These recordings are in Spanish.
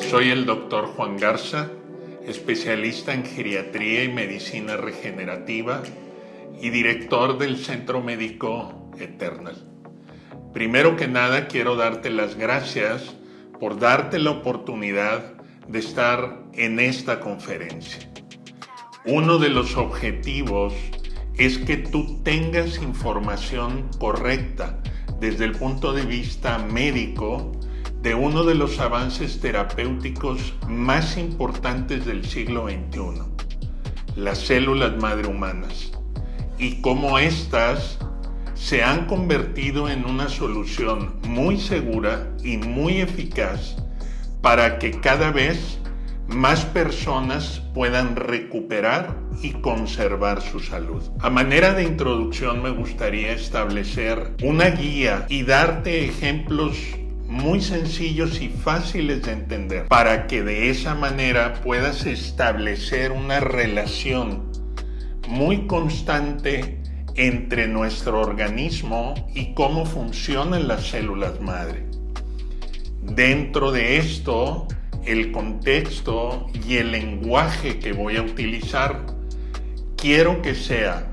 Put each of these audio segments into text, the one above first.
Soy el doctor Juan Garza, especialista en geriatría y medicina regenerativa y director del Centro Médico Eternal. Primero que nada, quiero darte las gracias por darte la oportunidad de estar en esta conferencia. Uno de los objetivos es que tú tengas información correcta desde el punto de vista médico de uno de los avances terapéuticos más importantes del siglo XXI, las células madre humanas, y cómo éstas se han convertido en una solución muy segura y muy eficaz para que cada vez más personas puedan recuperar y conservar su salud. A manera de introducción, me gustaría establecer una guía y darte ejemplos muy sencillos y fáciles de entender para que de esa manera puedas establecer una relación muy constante entre nuestro organismo y cómo funcionan las células madre. Dentro de esto, el contexto y el lenguaje que voy a utilizar, quiero que sea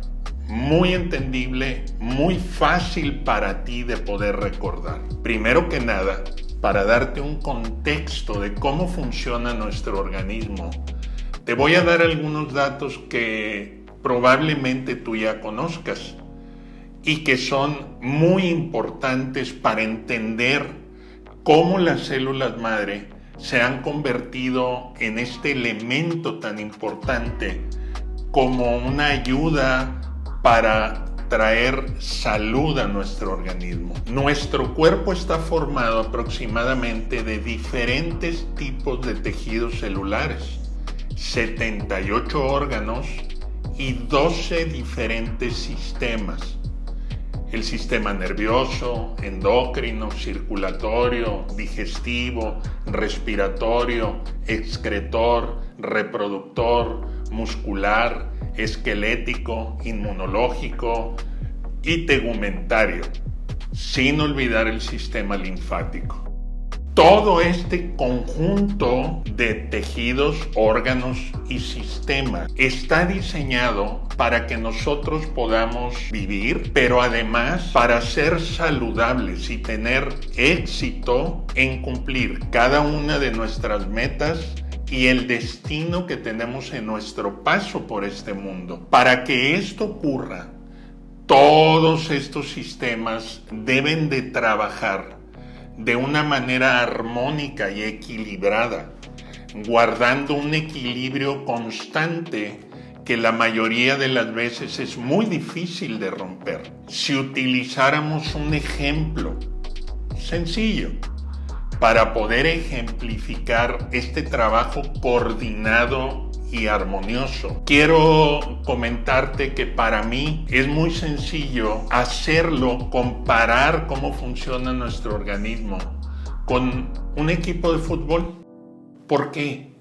muy entendible, muy fácil para ti de poder recordar. Primero que nada, para darte un contexto de cómo funciona nuestro organismo, te voy a dar algunos datos que probablemente tú ya conozcas y que son muy importantes para entender cómo las células madre se han convertido en este elemento tan importante como una ayuda para traer salud a nuestro organismo. Nuestro cuerpo está formado aproximadamente de diferentes tipos de tejidos celulares, 78 órganos y 12 diferentes sistemas. El sistema nervioso, endocrino, circulatorio, digestivo, respiratorio, excretor, reproductor, muscular, esquelético, inmunológico y tegumentario, sin olvidar el sistema linfático. Todo este conjunto de tejidos, órganos y sistemas está diseñado para que nosotros podamos vivir, pero además para ser saludables y tener éxito en cumplir cada una de nuestras metas y el destino que tenemos en nuestro paso por este mundo. Para que esto ocurra, todos estos sistemas deben de trabajar de una manera armónica y equilibrada, guardando un equilibrio constante que la mayoría de las veces es muy difícil de romper. Si utilizáramos un ejemplo sencillo para poder ejemplificar este trabajo coordinado y armonioso, quiero comentarte que para mí es muy sencillo hacerlo, comparar cómo funciona nuestro organismo con un equipo de fútbol. ¿Por qué?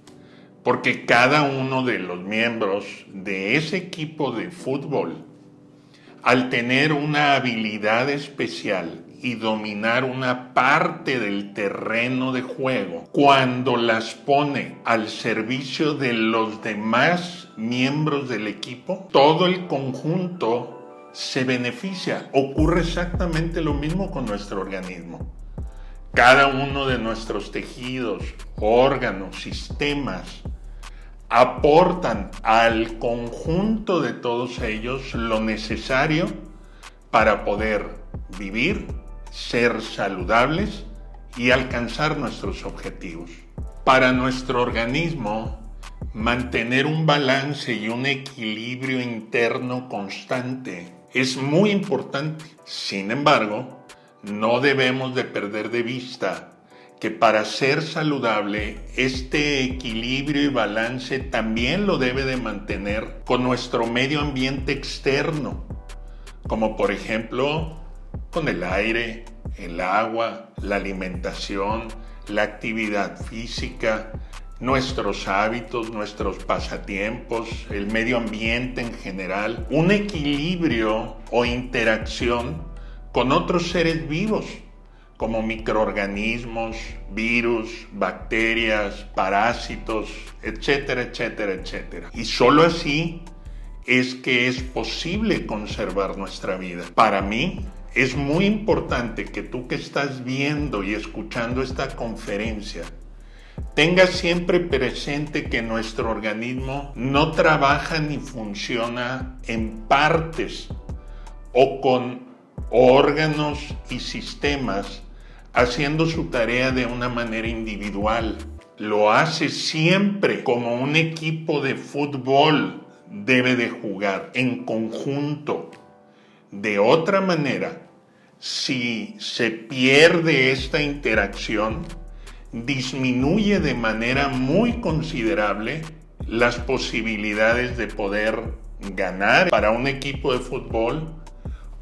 Porque cada uno de los miembros de ese equipo de fútbol, al tener una habilidad especial y dominar una parte del terreno de juego, cuando las pone al servicio de los demás miembros del equipo, todo el conjunto se beneficia. Ocurre exactamente lo mismo con nuestro organismo. Cada uno de nuestros tejidos, órganos, sistemas, aportan al conjunto de todos ellos lo necesario para poder vivir, ser saludables y alcanzar nuestros objetivos. Para nuestro organismo, mantener un balance y un equilibrio interno constante es muy importante. Sin embargo, no debemos de perder de vista que para ser saludable, este equilibrio y balance también lo debe de mantener con nuestro medio ambiente externo, como por ejemplo con el aire, el agua, la alimentación, la actividad física, nuestros hábitos, nuestros pasatiempos, el medio ambiente en general, un equilibrio o interacción con otros seres vivos, como microorganismos, virus, bacterias, parásitos, etcétera, etcétera, etcétera. Y solo así es que es posible conservar nuestra vida. Para mí, es muy importante que tú que estás viendo y escuchando esta conferencia tengas siempre presente que nuestro organismo no trabaja ni funciona en partes o con órganos y sistemas haciendo su tarea de una manera individual. Lo hace siempre como un equipo de fútbol debe de jugar en conjunto. De otra manera, si se pierde esta interacción, disminuye de manera muy considerable las posibilidades de poder ganar para un equipo de fútbol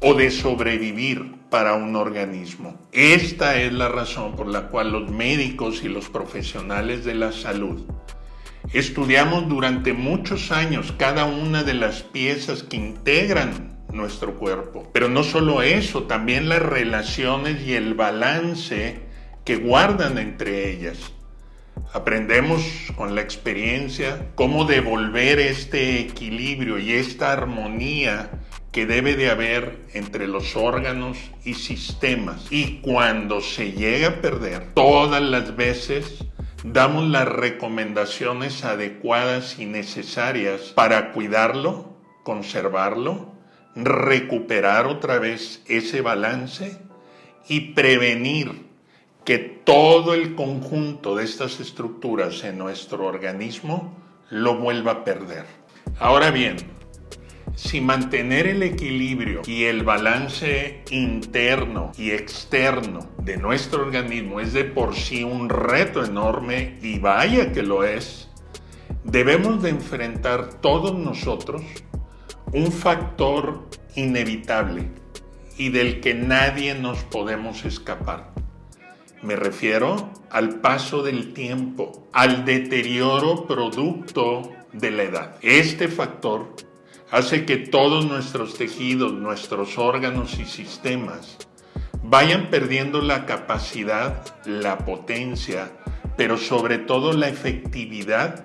o de sobrevivir para un organismo. Esta es la razón por la cual los médicos y los profesionales de la salud estudiamos durante muchos años cada una de las piezas que integran nuestro cuerpo. Pero no solo eso, también las relaciones y el balance que guardan entre ellas. Aprendemos con la experiencia cómo devolver este equilibrio y esta armonía que debe de haber entre los órganos y sistemas. Y cuando se llega a perder, todas las veces damos las recomendaciones adecuadas y necesarias para cuidarlo, conservarlo, recuperar otra vez ese balance y prevenir que todo el conjunto de estas estructuras en nuestro organismo lo vuelva a perder. Ahora bien, si mantener el equilibrio y el balance interno y externo de nuestro organismo es de por sí un reto enorme, y vaya que lo es, debemos de enfrentar todos nosotros un factor inevitable y del que nadie nos podemos escapar. Me refiero al paso del tiempo, al deterioro producto de la edad. Este factor hace que todos nuestros tejidos, nuestros órganos y sistemas vayan perdiendo la capacidad, la potencia, pero sobre todo la efectividad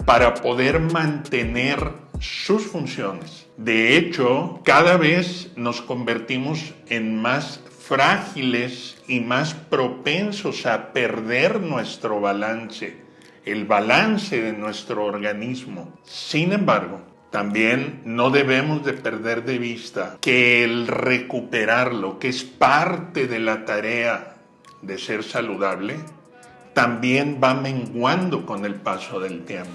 para poder mantener sus funciones. De hecho, cada vez nos convertimos en más frágiles y más propensos a perder nuestro balance, el balance de nuestro organismo. Sin embargo, también no debemos de perder de vista que el recuperarlo, que es parte de la tarea de ser saludable, también va menguando con el paso del tiempo.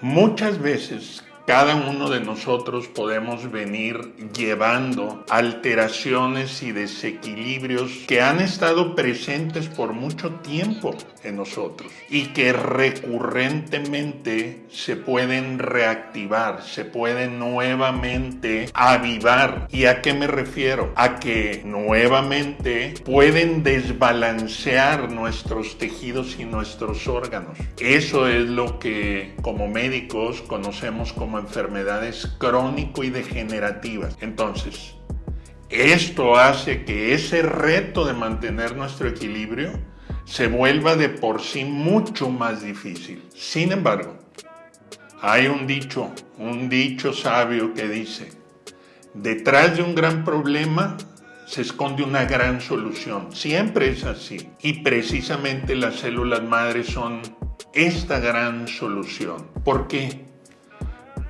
Muchas veces cada uno de nosotros podemos venir llevando alteraciones y desequilibrios que han estado presentes por mucho tiempo en nosotros y que recurrentemente se pueden reactivar, se pueden nuevamente avivar. ¿Y a qué me refiero? A que nuevamente pueden desbalancear nuestros tejidos y nuestros órganos. Eso es lo que como médicos conocemos como enfermedades crónico y degenerativas. Entonces, esto hace que ese reto de mantener nuestro equilibrio se vuelva de por sí mucho más difícil. Sin embargo, hay un dicho sabio que dice: detrás de un gran problema se esconde una gran solución. Siempre es así. Y precisamente las células madres son esta gran solución. ¿Por qué?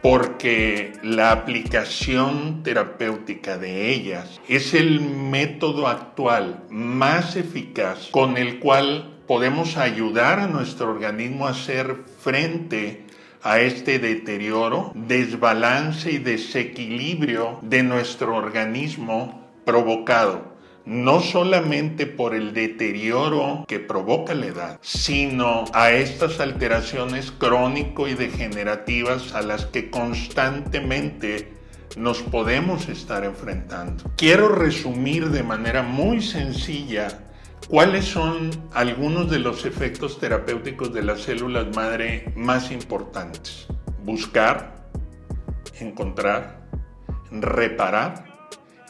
Porque la aplicación terapéutica de ellas es el método actual más eficaz con el cual podemos ayudar a nuestro organismo a hacer frente a este deterioro, desbalance y desequilibrio de nuestro organismo provocado no solamente por el deterioro que provoca la edad, sino a estas alteraciones crónico y degenerativas a las que constantemente nos podemos estar enfrentando. Quiero resumir de manera muy sencilla cuáles son algunos de los efectos terapéuticos de las células madre más importantes. Buscar, encontrar, reparar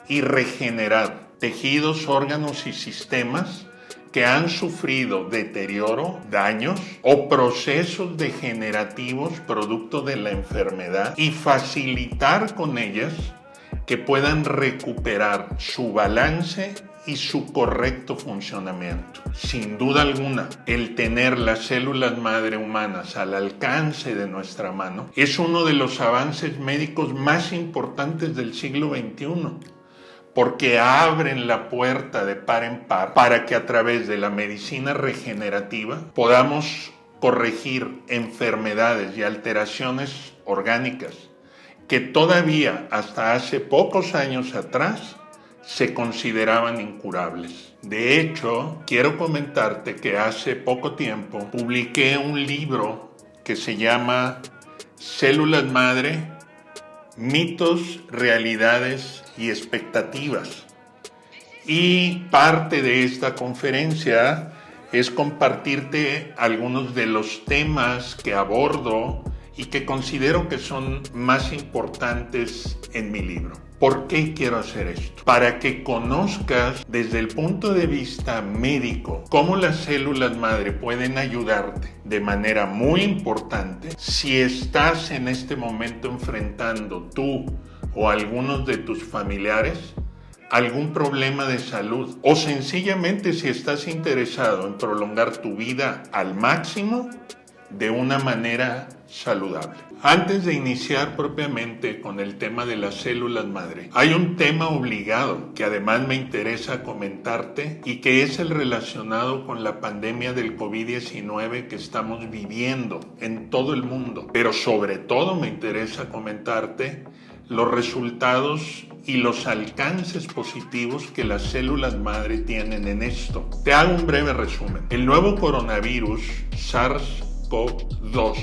y regenerar tejidos, órganos y sistemas que han sufrido deterioro, daños o procesos degenerativos producto de la enfermedad y facilitar con ellas que puedan recuperar su balance y su correcto funcionamiento. Sin duda alguna, el tener las células madre humanas al alcance de nuestra mano es uno de los avances médicos más importantes del siglo XXI, porque abren la puerta de par en par para que a través de la medicina regenerativa podamos corregir enfermedades y alteraciones orgánicas que todavía hasta hace pocos años atrás se consideraban incurables. De hecho, quiero comentarte que hace poco tiempo publiqué un libro que se llama Células Madre, mitos, realidades y expectativas. Y parte de esta conferencia es compartirte algunos de los temas que abordo y que considero que son más importantes en mi libro. ¿Por qué quiero hacer esto? Para que conozcas desde el punto de vista médico cómo las células madre pueden ayudarte de manera muy importante si estás en este momento enfrentando tú o algunos de tus familiares algún problema de salud o sencillamente si estás interesado en prolongar tu vida al máximo de una manera saludable. Antes de iniciar propiamente con el tema de las células madre, hay un tema obligado que además me interesa comentarte y que es el relacionado con la pandemia del COVID-19 que estamos viviendo en todo el mundo. Pero sobre todo me interesa comentarte los resultados y los alcances positivos que las células madre tienen en esto. Te hago un breve resumen. El nuevo coronavirus SARS-CoV-2,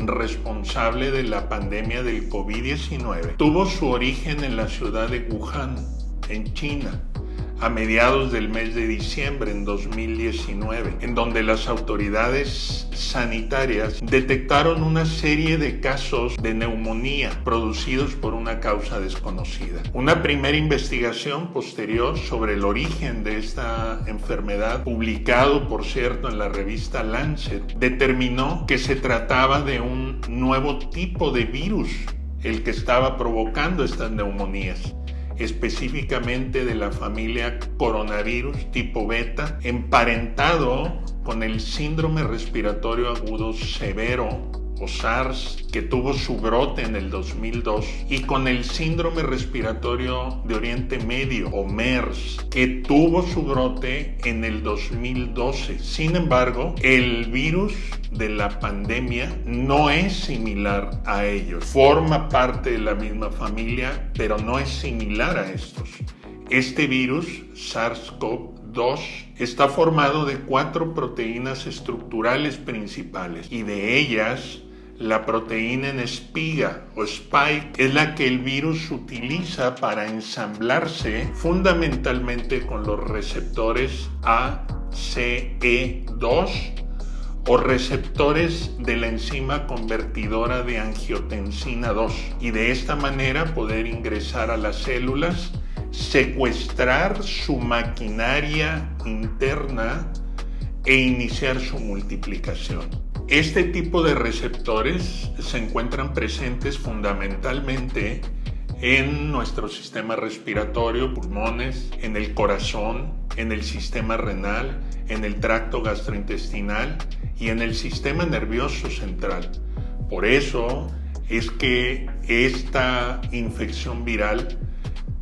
responsable de la pandemia del COVID-19, tuvo su origen en la ciudad de Wuhan, en China, a mediados del mes de diciembre en 2019, en donde las autoridades sanitarias detectaron una serie de casos de neumonía producidos por una causa desconocida. Una primera investigación posterior sobre el origen de esta enfermedad, publicado por cierto en la revista Lancet, determinó que se trataba de un nuevo tipo de virus el que estaba provocando estas neumonías, específicamente de la familia coronavirus tipo beta, emparentado con el síndrome respiratorio agudo severo o SARS, que tuvo su brote en el 2002, y con el síndrome respiratorio de Oriente Medio o MERS, que tuvo su brote en el 2012. Sin embargo, el virus de la pandemia no es similar a ellos. Forma parte de la misma familia, pero no es similar a estos. Este virus, SARS-CoV-2, está formado de 4 proteínas estructurales principales, y de ellas la proteína en espiga o spike es la que el virus utiliza para ensamblarse fundamentalmente con los receptores ACE2 o receptores de la enzima convertidora de angiotensina 2, y de esta manera poder ingresar a las células, secuestrar su maquinaria interna e iniciar su multiplicación. Este tipo de receptores se encuentran presentes fundamentalmente en nuestro sistema respiratorio, pulmones, en el corazón, en el sistema renal, en el tracto gastrointestinal y en el sistema nervioso central. Por eso es que esta infección viral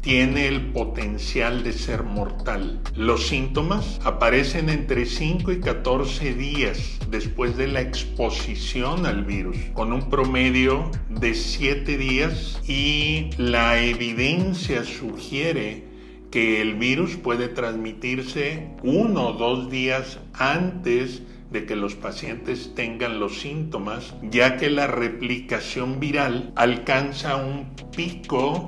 tiene el potencial de ser mortal. Los síntomas aparecen entre 5 y 14 días después de la exposición al virus, con un promedio de 7 días, y la evidencia sugiere que el virus puede transmitirse 1 o 2 días antes de que los pacientes tengan los síntomas, ya que la replicación viral alcanza un pico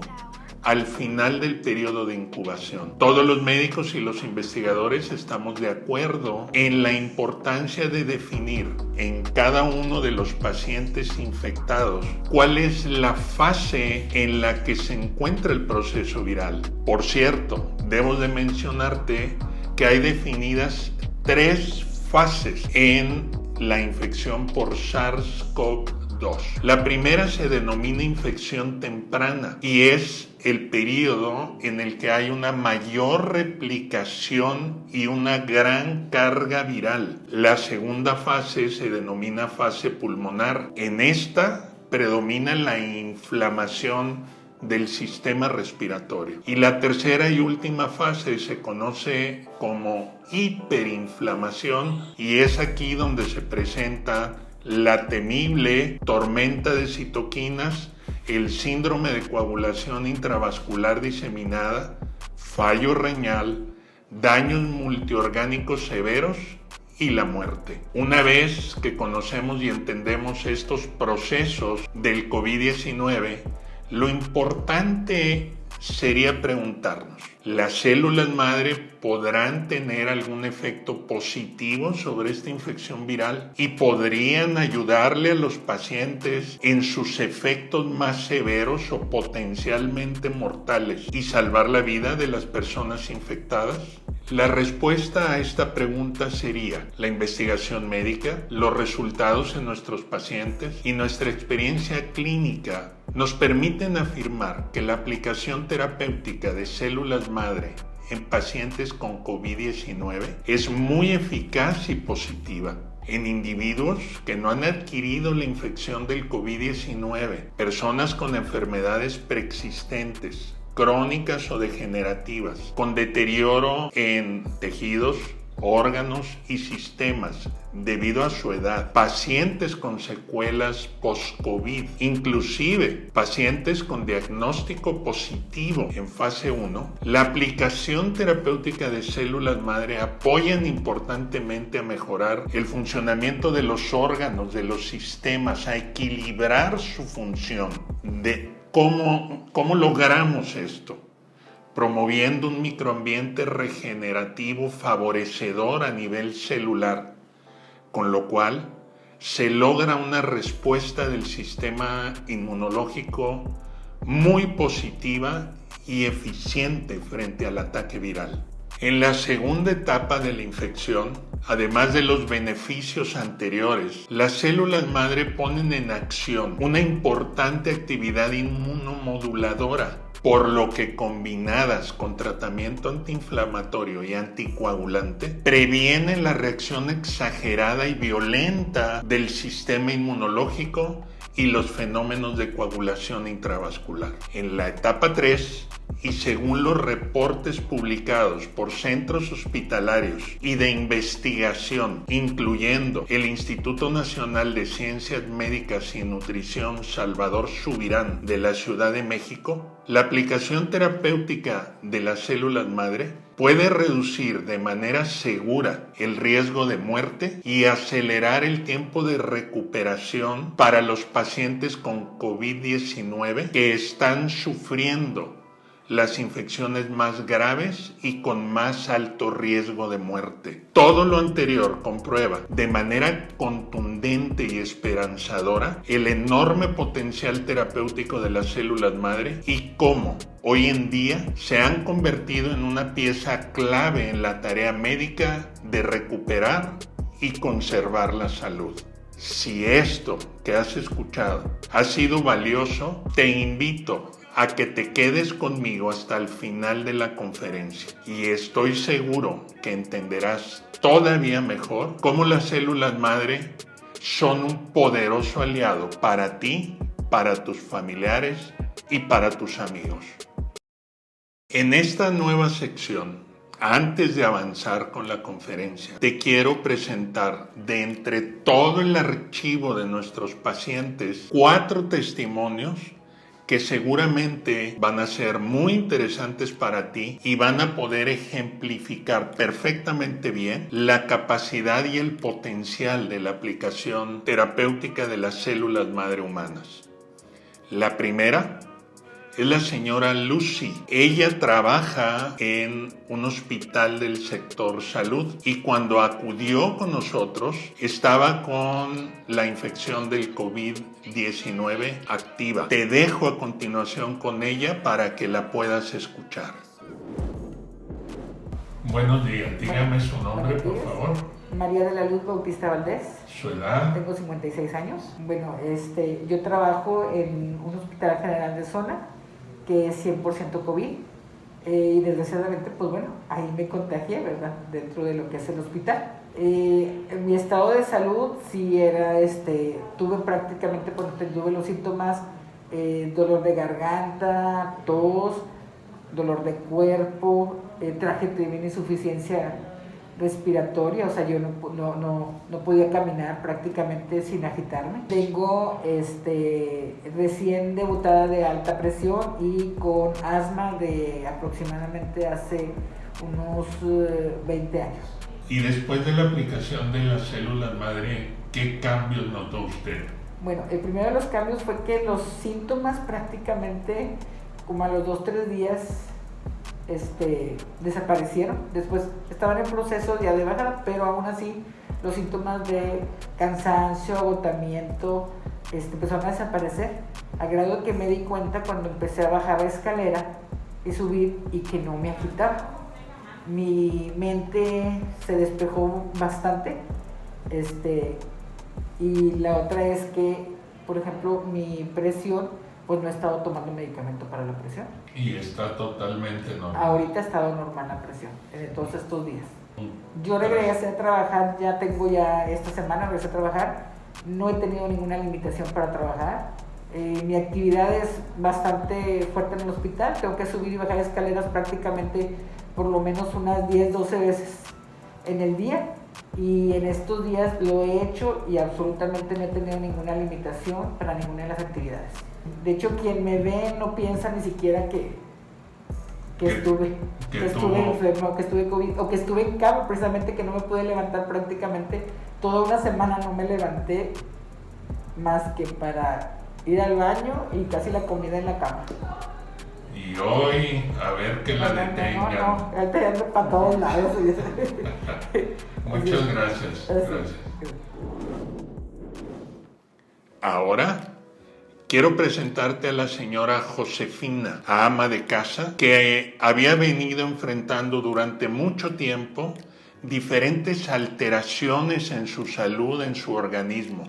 al final del periodo de incubación. Todos los médicos y los investigadores estamos de acuerdo en la importancia de definir en cada uno de los pacientes infectados cuál es la fase en la que se encuentra el proceso viral. Por cierto, debo de mencionarte que hay definidas 3 fases en la infección por SARS-CoV-2. La primera se denomina infección temprana y es el periodo en el que hay una mayor replicación y una gran carga viral. La segunda fase se denomina fase pulmonar. En esta predomina la inflamación del sistema respiratorio. Y la tercera y última fase se conoce como hiperinflamación y es aquí donde se presenta la temible tormenta de citoquinas, el síndrome de coagulación intravascular diseminada, fallo renal, daños multiorgánicos severos y la muerte. Una vez que conocemos y entendemos estos procesos del COVID-19, lo importante sería preguntarnos, ¿las células madre podrán tener algún efecto positivo sobre esta infección viral y podrían ayudarle a los pacientes en sus efectos más severos o potencialmente mortales y salvar la vida de las personas infectadas? La respuesta a esta pregunta sería la investigación médica, los resultados en nuestros pacientes y nuestra experiencia clínica nos permiten afirmar que la aplicación terapéutica de células madre en pacientes con COVID-19 es muy eficaz y positiva. En individuos que no han adquirido la infección del COVID-19, personas con enfermedades preexistentes, crónicas o degenerativas, con deterioro en tejidos, órganos y sistemas debido a su edad, pacientes con secuelas post-COVID, inclusive pacientes con diagnóstico positivo en fase 1, la aplicación terapéutica de células madre apoyan importantemente a mejorar el funcionamiento de los órganos, de los sistemas, a equilibrar su función. ¿Cómo logramos esto? Promoviendo un microambiente regenerativo favorecedor a nivel celular, con lo cual se logra una respuesta del sistema inmunológico muy positiva y eficiente frente al ataque viral. En la segunda etapa de la infección, además de los beneficios anteriores, las células madre ponen en acción una importante actividad inmunomoduladora, por lo que combinadas con tratamiento antiinflamatorio y anticoagulante, previenen la reacción exagerada y violenta del sistema inmunológico y los fenómenos de coagulación intravascular. En la etapa 3, y según los reportes publicados por centros hospitalarios y de investigación, incluyendo el Instituto Nacional de Ciencias Médicas y Nutrición Salvador Subirán de la Ciudad de México, la aplicación terapéutica de las células madre puede reducir de manera segura el riesgo de muerte y acelerar el tiempo de recuperación para los pacientes con COVID-19 que están sufriendo las infecciones más graves y con más alto riesgo de muerte. Todo lo anterior comprueba de manera contundente y esperanzadora el enorme potencial terapéutico de las células madre y cómo hoy en día se han convertido en una pieza clave en la tarea médica de recuperar y conservar la salud. Si esto que has escuchado ha sido valioso, te invito a que te quedes conmigo hasta el final de la conferencia y estoy seguro que entenderás todavía mejor cómo las células madre son un poderoso aliado para ti, para tus familiares y para tus amigos. En esta nueva sección, antes de avanzar con la conferencia, te quiero presentar de entre todo el archivo de nuestros pacientes 4 testimonios que seguramente van a ser muy interesantes para ti y van a poder ejemplificar perfectamente bien la capacidad y el potencial de la aplicación terapéutica de las células madre humanas. La primera es la señora Lucy. Ella trabaja en un hospital del sector salud y cuando acudió con nosotros estaba con la infección del COVID-19 activa. Te dejo a continuación con ella para que la puedas escuchar. Buenos días, dígame su nombre, Buenos por días. favor. María de la Luz Bautista Valdés, Su edad. tengo 56 años. Bueno, yo trabajo en un hospital general de zona que es 100% COVID y desgraciadamente, pues bueno, ahí me contagié, ¿verdad? Dentro de lo que es el hospital. En mi estado de salud sí era, tuve prácticamente cuando tuve los síntomas, dolor de garganta, tos, dolor de cuerpo, traje también insuficiencia respiratoria, o sea, yo no podía caminar prácticamente sin agitarme. Tengo recién debutada de alta presión y con asma de aproximadamente hace unos 20 años. Y después de la aplicación de las células madre, ¿qué cambios notó usted? Bueno, el primero de los cambios fue que los síntomas prácticamente como a los 2-3 días desaparecieron. Después estaban en proceso ya de bajar, pero aún así los síntomas de cansancio, agotamiento empezaron a desaparecer, a grado que me di cuenta cuando empecé a bajar la escalera y subir y que no me agitaba. Mi mente se despejó bastante, y la otra es que, por ejemplo, mi presión, pues no he estado tomando medicamento para la presión. Y está totalmente normal. Ahorita ha estado normal la presión, en todos estos días. Yo regresé a trabajar, esta semana regresé a trabajar, no he tenido ninguna limitación para trabajar. Mi actividad es bastante fuerte en el hospital, tengo que subir y bajar escaleras prácticamente por lo menos unas 10-12 veces en el día, y en estos días lo he hecho y absolutamente no he tenido ninguna limitación para ninguna de las actividades. De hecho, quien me ve no piensa ni siquiera que estuve enfermo, que estuve COVID o que estuve en cama, precisamente que no me pude levantar prácticamente toda una semana. No me levanté más que para ir al baño y casi la comida en la cama. Y hoy, a ver que la detengan. No, ahorita ando para todos lados. Muchas gracias. Ahora quiero presentarte a la señora Josefina, ama de casa, que había venido enfrentando durante mucho tiempo diferentes alteraciones en su salud, en su organismo.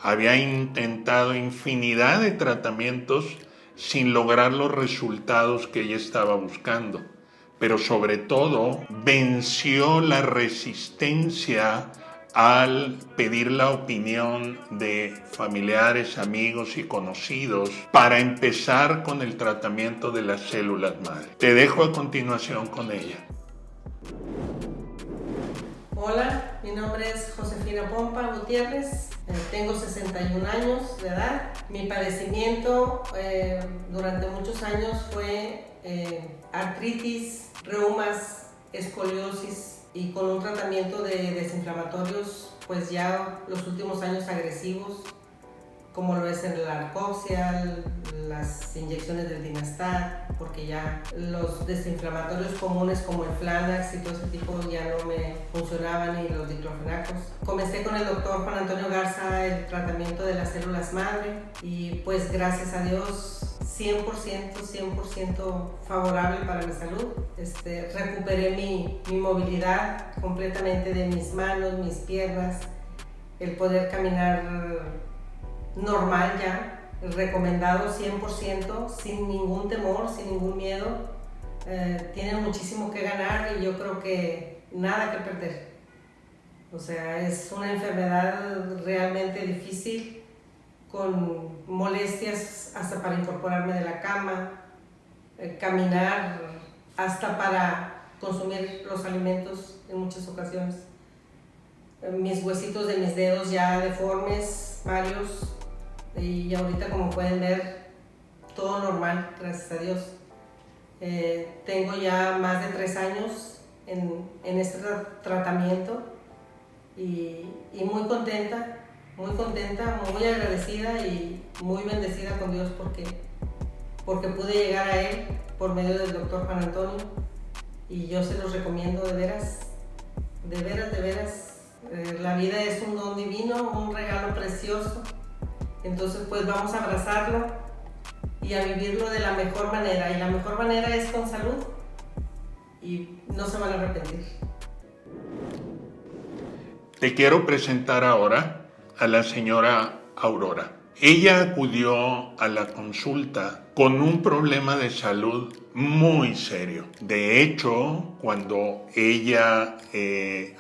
Había intentado infinidad de tratamientos sin lograr los resultados que ella estaba buscando, pero sobre todo venció la resistencia al pedir la opinión de familiares, amigos y conocidos para empezar con el tratamiento de las células madre. Te dejo a continuación con ella. Hola, mi nombre es Josefina Pompa Gutiérrez, tengo 61 años de edad. Mi padecimiento durante muchos años fue artritis, reumas, escoliosis, y con un tratamiento de desinflamatorios, pues ya los últimos años agresivos, como lo es el Arcoxia, las inyecciones del Dinastat, porque ya los desinflamatorios comunes como el Flanax y todo ese tipo ya no me funcionaban, y los diclofenacos. Comencé con el doctor Juan Antonio Garza el tratamiento de las células madre, y pues gracias a Dios 100% favorable para mi salud. Recuperé mi movilidad completamente de mis manos, mis piernas, el poder caminar normal ya, recomendado 100%, sin ningún temor, sin ningún miedo. Tienen muchísimo que ganar y yo creo que nada que perder. O sea, es una enfermedad realmente difícil, con molestias hasta para incorporarme de la cama, caminar, hasta para consumir los alimentos en muchas ocasiones. Mis huesitos de mis dedos ya deformes, varios, y ahorita, como pueden ver, todo normal, gracias a Dios. Tengo ya más de 3 años en este tratamiento y muy contenta, muy agradecida y muy bendecida con Dios porque pude llegar a Él por medio del doctor Juan Antonio, y yo se los recomiendo de veras. La vida es un don divino, un regalo precioso. Entonces, pues vamos a abrazarlo y a vivirlo de la mejor manera, y la mejor manera es con salud. y no se van a arrepentir. Te quiero presentar ahora a la señora Aurora. Ella acudió a la consulta con un problema de salud muy serio. De hecho, cuando ella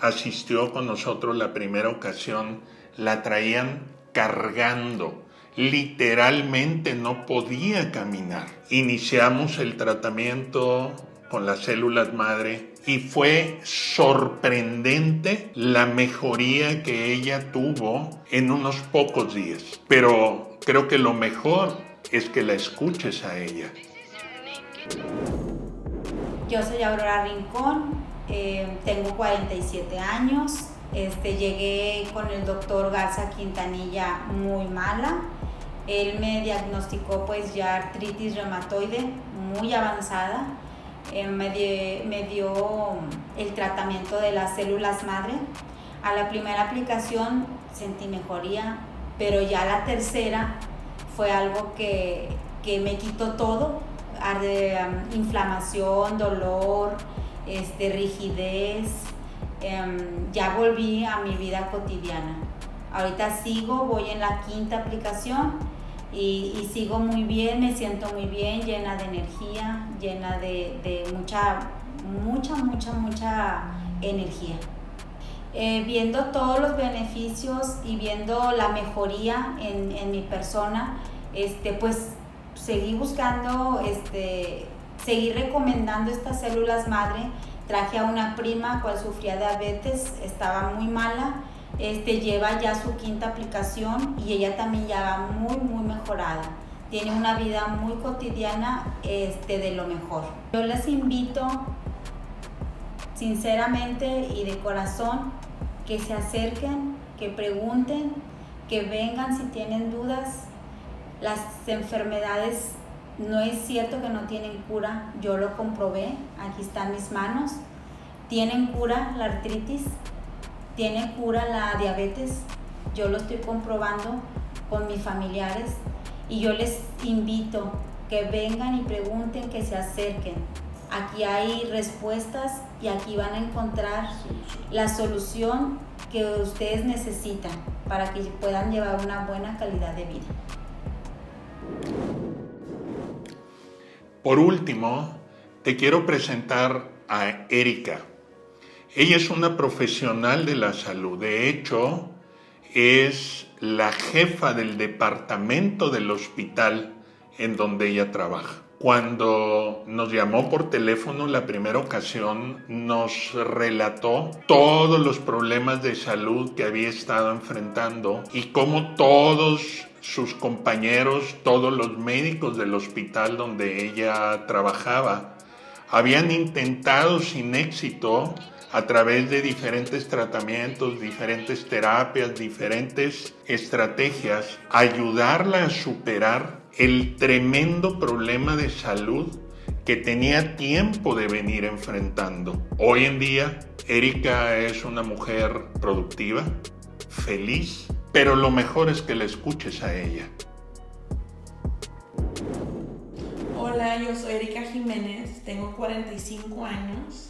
asistió con nosotros la primera ocasión, la traían cargando. Literalmente no podía caminar. Iniciamos el tratamiento con las células madre y fue sorprendente la mejoría que ella tuvo en unos pocos días. Pero creo que lo mejor es que la escuches a ella. Yo soy Aurora Rincón, tengo 47 años. Llegué con el doctor Garza Quintanilla muy mala. Él me diagnosticó pues ya artritis reumatoide muy avanzada. Me dio el tratamiento de las células madre. A la primera aplicación sentí mejoría, pero ya la tercera fue algo que me quitó todo. Inflamación, dolor, rigidez. Ya volví a mi vida cotidiana. Ahorita voy en la 5ª aplicación y sigo muy bien, me siento muy bien, llena de energía, llena de mucha energía. Viendo todos los beneficios y viendo la mejoría en mi persona, pues seguí buscando, seguí recomendando estas células madre. Traje a una prima cual sufría diabetes, estaba muy mala, lleva ya su 5ª aplicación y ella también ya va muy mejorada. Tiene una vida muy cotidiana de lo mejor. Yo les invito sinceramente y de corazón que se acerquen, que pregunten, que vengan si tienen dudas. Las enfermedades no es cierto que no tienen cura, yo lo comprobé, aquí están mis manos. Tienen cura la artritis, tiene cura la diabetes, yo lo estoy comprobando con mis familiares y yo les invito que vengan y pregunten, que se acerquen. Aquí hay respuestas y aquí van a encontrar la solución que ustedes necesitan para que puedan llevar una buena calidad de vida. Por último, te quiero presentar a Erika. Ella es una profesional de la salud. De hecho, es la jefa del departamento del hospital en donde ella trabaja. Cuando nos llamó por teléfono la primera ocasión, nos relató todos los problemas de salud que había estado enfrentando y cómo todos sus compañeros, todos los médicos del hospital donde ella trabajaba, habían intentado sin éxito a través de diferentes tratamientos, diferentes terapias, diferentes estrategias, ayudarla a superar el tremendo problema de salud que tenía tiempo de venir enfrentando. Hoy en día, Erika es una mujer productiva, feliz, pero lo mejor es que la escuches a ella. Hola, yo soy Erika Jiménez, tengo 45 años.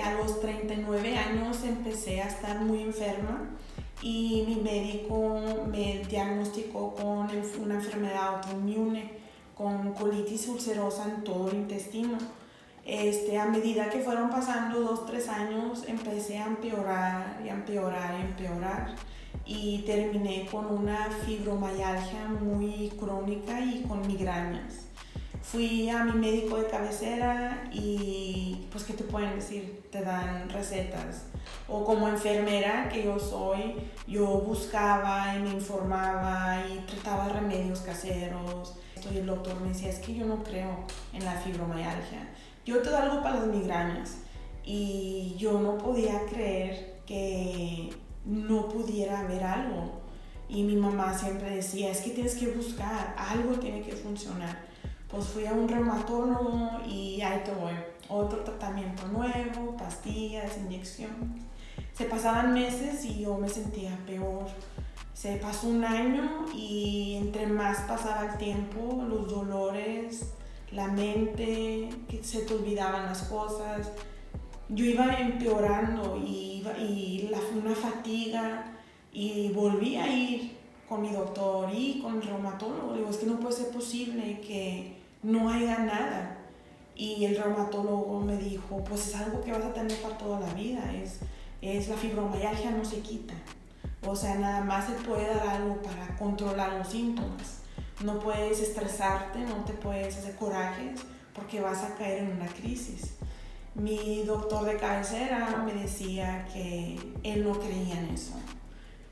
A los 39 años empecé a estar muy enferma y mi médico me diagnosticó con una enfermedad autoinmune, con colitis ulcerosa en todo el intestino. A medida que fueron pasando 2-3 años, empecé a empeorar y terminé con una fibromialgia muy crónica y con migrañas. Fui a mi médico de cabecera y pues ¿qué te pueden decir? Te dan recetas. O como enfermera que yo soy, yo buscaba y me informaba y trataba remedios caseros. Y el doctor me decía, es que yo no creo en la fibromialgia. Yo te doy algo para las migrañas. Y yo no podía creer que no pudiera haber algo. Y mi mamá siempre decía, es que tienes que buscar, algo tiene que funcionar. Pues fui a un reumatólogo y ahí te voy, otro tratamiento nuevo, pastillas, inyección. Se pasaban meses y yo me sentía peor. Se pasó un año y entre más pasaba el tiempo, los dolores, la mente, que se te olvidaban las cosas. Yo iba empeorando una fatiga, y volví a ir con mi doctor y con el reumatólogo. Digo, es que no puede ser posible que no haya nada. Y el reumatólogo me dijo, pues es algo que vas a tener para toda la vida, es la fibromialgia, no se quita. O sea, nada más se puede dar algo para controlar los síntomas. No puedes estresarte, no te puedes hacer corajes porque vas a caer en una crisis. Mi doctor de cabecera me decía que él no creía en eso,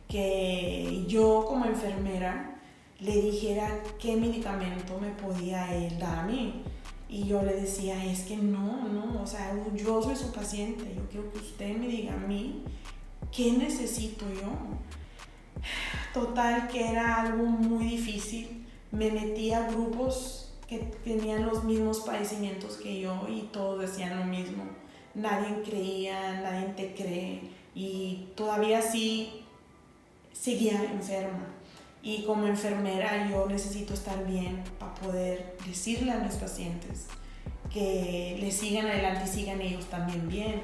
que yo como enfermera le dijera qué medicamento me podía él dar a mí. Y yo le decía, es que no, o sea, yo soy su paciente, yo quiero que usted me diga a mí qué necesito yo. Total, que era algo muy difícil. Me metí a grupos que tenían los mismos padecimientos que yo y todos decían lo mismo. Nadie creía, nadie te cree, y todavía sí seguía enferma. Y como enfermera yo necesito estar bien para poder decirle a mis pacientes que le sigan adelante y sigan ellos también bien.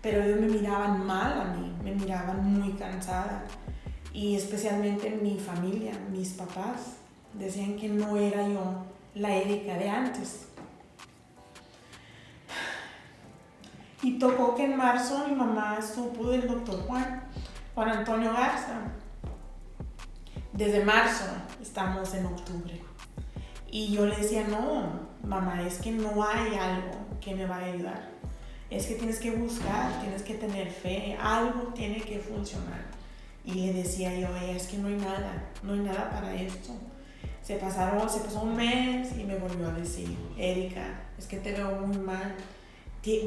Pero ellos me miraban mal a mí, me miraban muy cansada. Y especialmente mi familia, mis papás, decían que no era yo la Erika de antes. Y tocó que en marzo mi mamá supo del doctor Juan Antonio Garza. Desde marzo estamos en octubre. Y yo le decía, no, mamá, es que no hay algo que me va a ayudar. Es que tienes que buscar, tienes que tener fe, algo tiene que funcionar. Y le decía yo, es que no hay nada para esto. Se pasó un mes y me volvió a decir, Erika, es que te veo muy mal.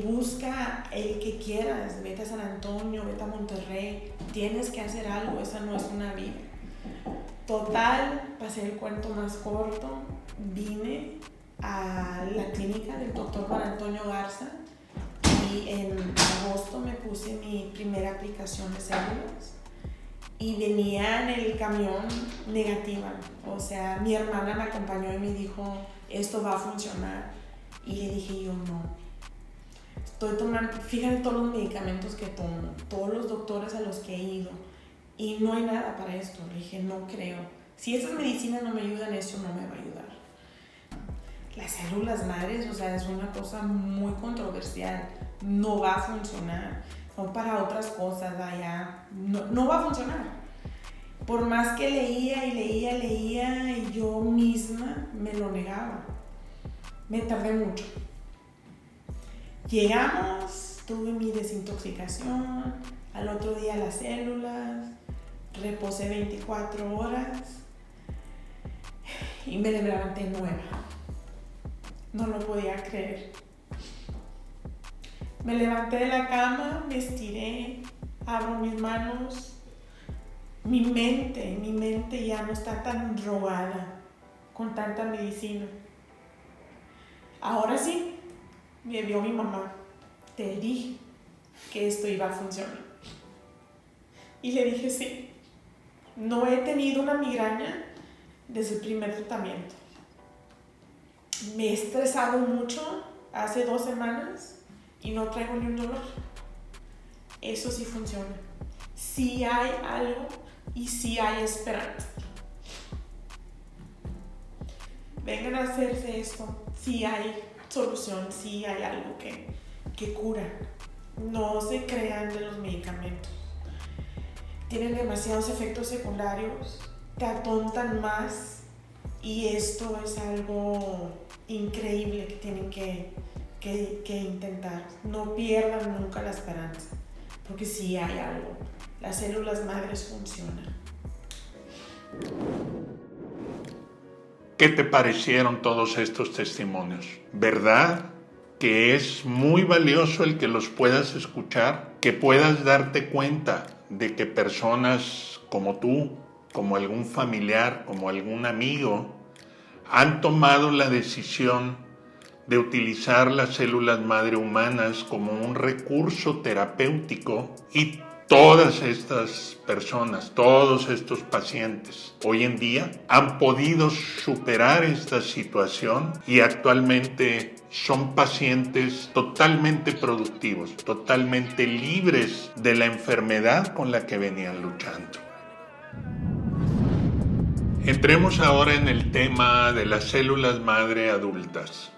Busca el que quieras, vete a San Antonio, vete a Monterrey, tienes que hacer algo, esa no es una vida. Total, pasé el cuento más corto, vine a la clínica del doctor Juan Antonio Garza y en agosto me puse mi primera aplicación de células y venía en el camión negativa. O sea, mi hermana me acompañó y me dijo, esto va a funcionar. Y le dije yo, no. Estoy tomando, fíjate todos los medicamentos que tomo, todos los doctores a los que he ido, y no hay nada para esto. Le dije, no creo. Si esas medicinas no me ayudan, esto no me va a ayudar. Las células madres, o sea, es una cosa muy controversial. No va a funcionar. Son para otras cosas, allá. No va a funcionar. Por más que leía, y yo misma me lo negaba. Me tardé mucho. Llegamos, tuve mi desintoxicación, al otro día las células, reposé 24 horas y me levanté nueva. No lo podía creer. Me levanté de la cama, me estiré, abro mis manos. Mi mente ya no está tan drogada con tanta medicina. Ahora sí, me vio mi mamá. Te dije que esto iba a funcionar. Y le dije sí. No he tenido una migraña desde el primer tratamiento. Me he estresado mucho hace 2 semanas y no traigo ni un dolor. Eso sí funciona. Sí hay algo y sí hay esperanza. Vengan a hacerse esto. Sí hay solución, sí hay algo que cura. No se crean de los medicamentos. Tienen demasiados efectos secundarios, te atontan más, y esto es algo increíble que tienen que intentar. No pierdan nunca la esperanza, porque sí hay algo. Las células madres funcionan. ¿Qué te parecieron todos estos testimonios? ¿Verdad que es muy valioso el que los puedas escuchar? Que puedas darte cuenta de que personas como tú, como algún familiar, como algún amigo, han tomado la decisión de utilizar las células madre humanas como un recurso terapéutico, y Todas estas personas, todos estos pacientes, hoy en día han podido superar esta situación y actualmente son pacientes totalmente productivos, totalmente libres de la enfermedad con la que venían luchando. Entremos ahora en el tema de las células madre adultas.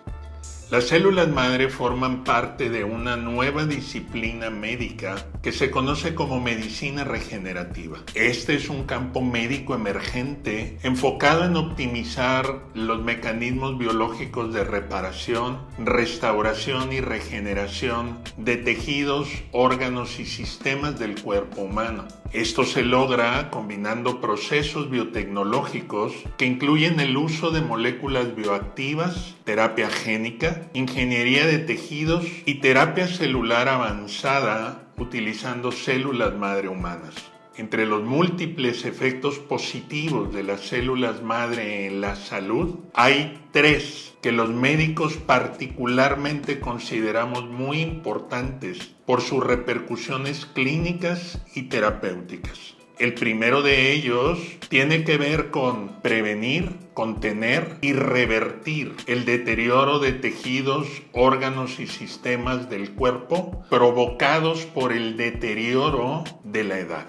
Las células madre forman parte de una nueva disciplina médica que se conoce como medicina regenerativa. Este es un campo médico emergente enfocado en optimizar los mecanismos biológicos de reparación, restauración y regeneración de tejidos, órganos y sistemas del cuerpo humano. Esto se logra combinando procesos biotecnológicos que incluyen el uso de moléculas bioactivas, terapia génica, ingeniería de tejidos y terapia celular avanzada utilizando células madre humanas. Entre los múltiples efectos positivos de las células madre en la salud, hay 3 que los médicos particularmente consideramos muy importantes por sus repercusiones clínicas y terapéuticas. El primero de ellos tiene que ver con prevenir, contener y revertir el deterioro de tejidos, órganos y sistemas del cuerpo provocados por el deterioro de la edad.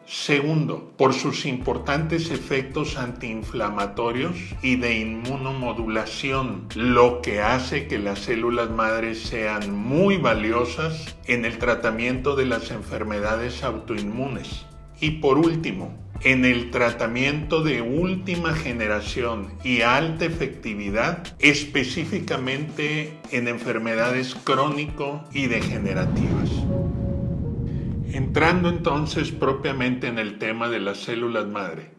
Segundo, por sus importantes efectos antiinflamatorios y de inmunomodulación, lo que hace que las células madres sean muy valiosas en el tratamiento de las enfermedades autoinmunes. Y por último, en el tratamiento de última generación y alta efectividad, específicamente en enfermedades crónico y degenerativas. Entrando entonces propiamente en el tema de las células madre,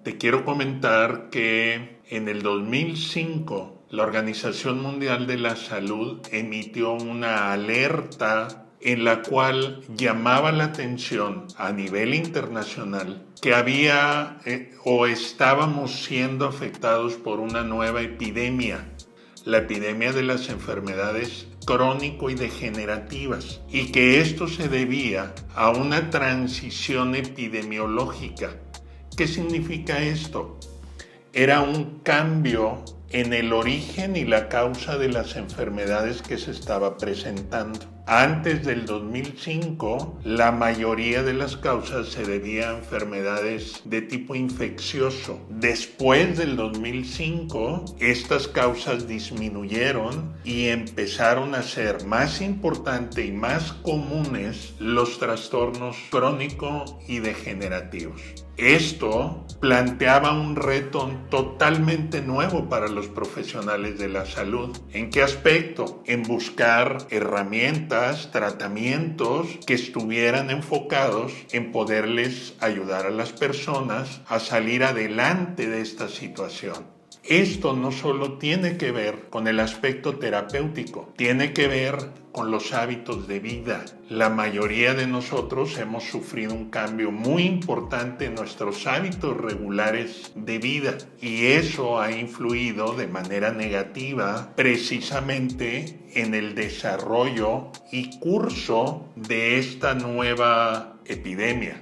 te quiero comentar que en el 2005 la Organización Mundial de la Salud emitió una alerta en la cual llamaba la atención a nivel internacional que había o estábamos siendo afectados por una nueva epidemia, la epidemia de las enfermedades crónico y degenerativas, y que esto se debía a una transición epidemiológica. ¿Qué significa esto? Era un cambio en el origen y la causa de las enfermedades que se estaba presentando. Antes del 2005, la mayoría de las causas se debía a enfermedades de tipo infeccioso. Después del 2005, estas causas disminuyeron y empezaron a ser más importantes y más comunes los trastornos crónicos y degenerativos. Esto planteaba un reto totalmente nuevo para los profesionales de la salud. ¿En qué aspecto? En buscar herramientas, tratamientos que estuvieran enfocados en poderles ayudar a las personas a salir adelante de esta situación. Esto no solo tiene que ver con el aspecto terapéutico, tiene que ver con los hábitos de vida. La mayoría de nosotros hemos sufrido un cambio muy importante en nuestros hábitos regulares de vida y eso ha influido de manera negativa precisamente en el desarrollo y curso de esta nueva epidemia.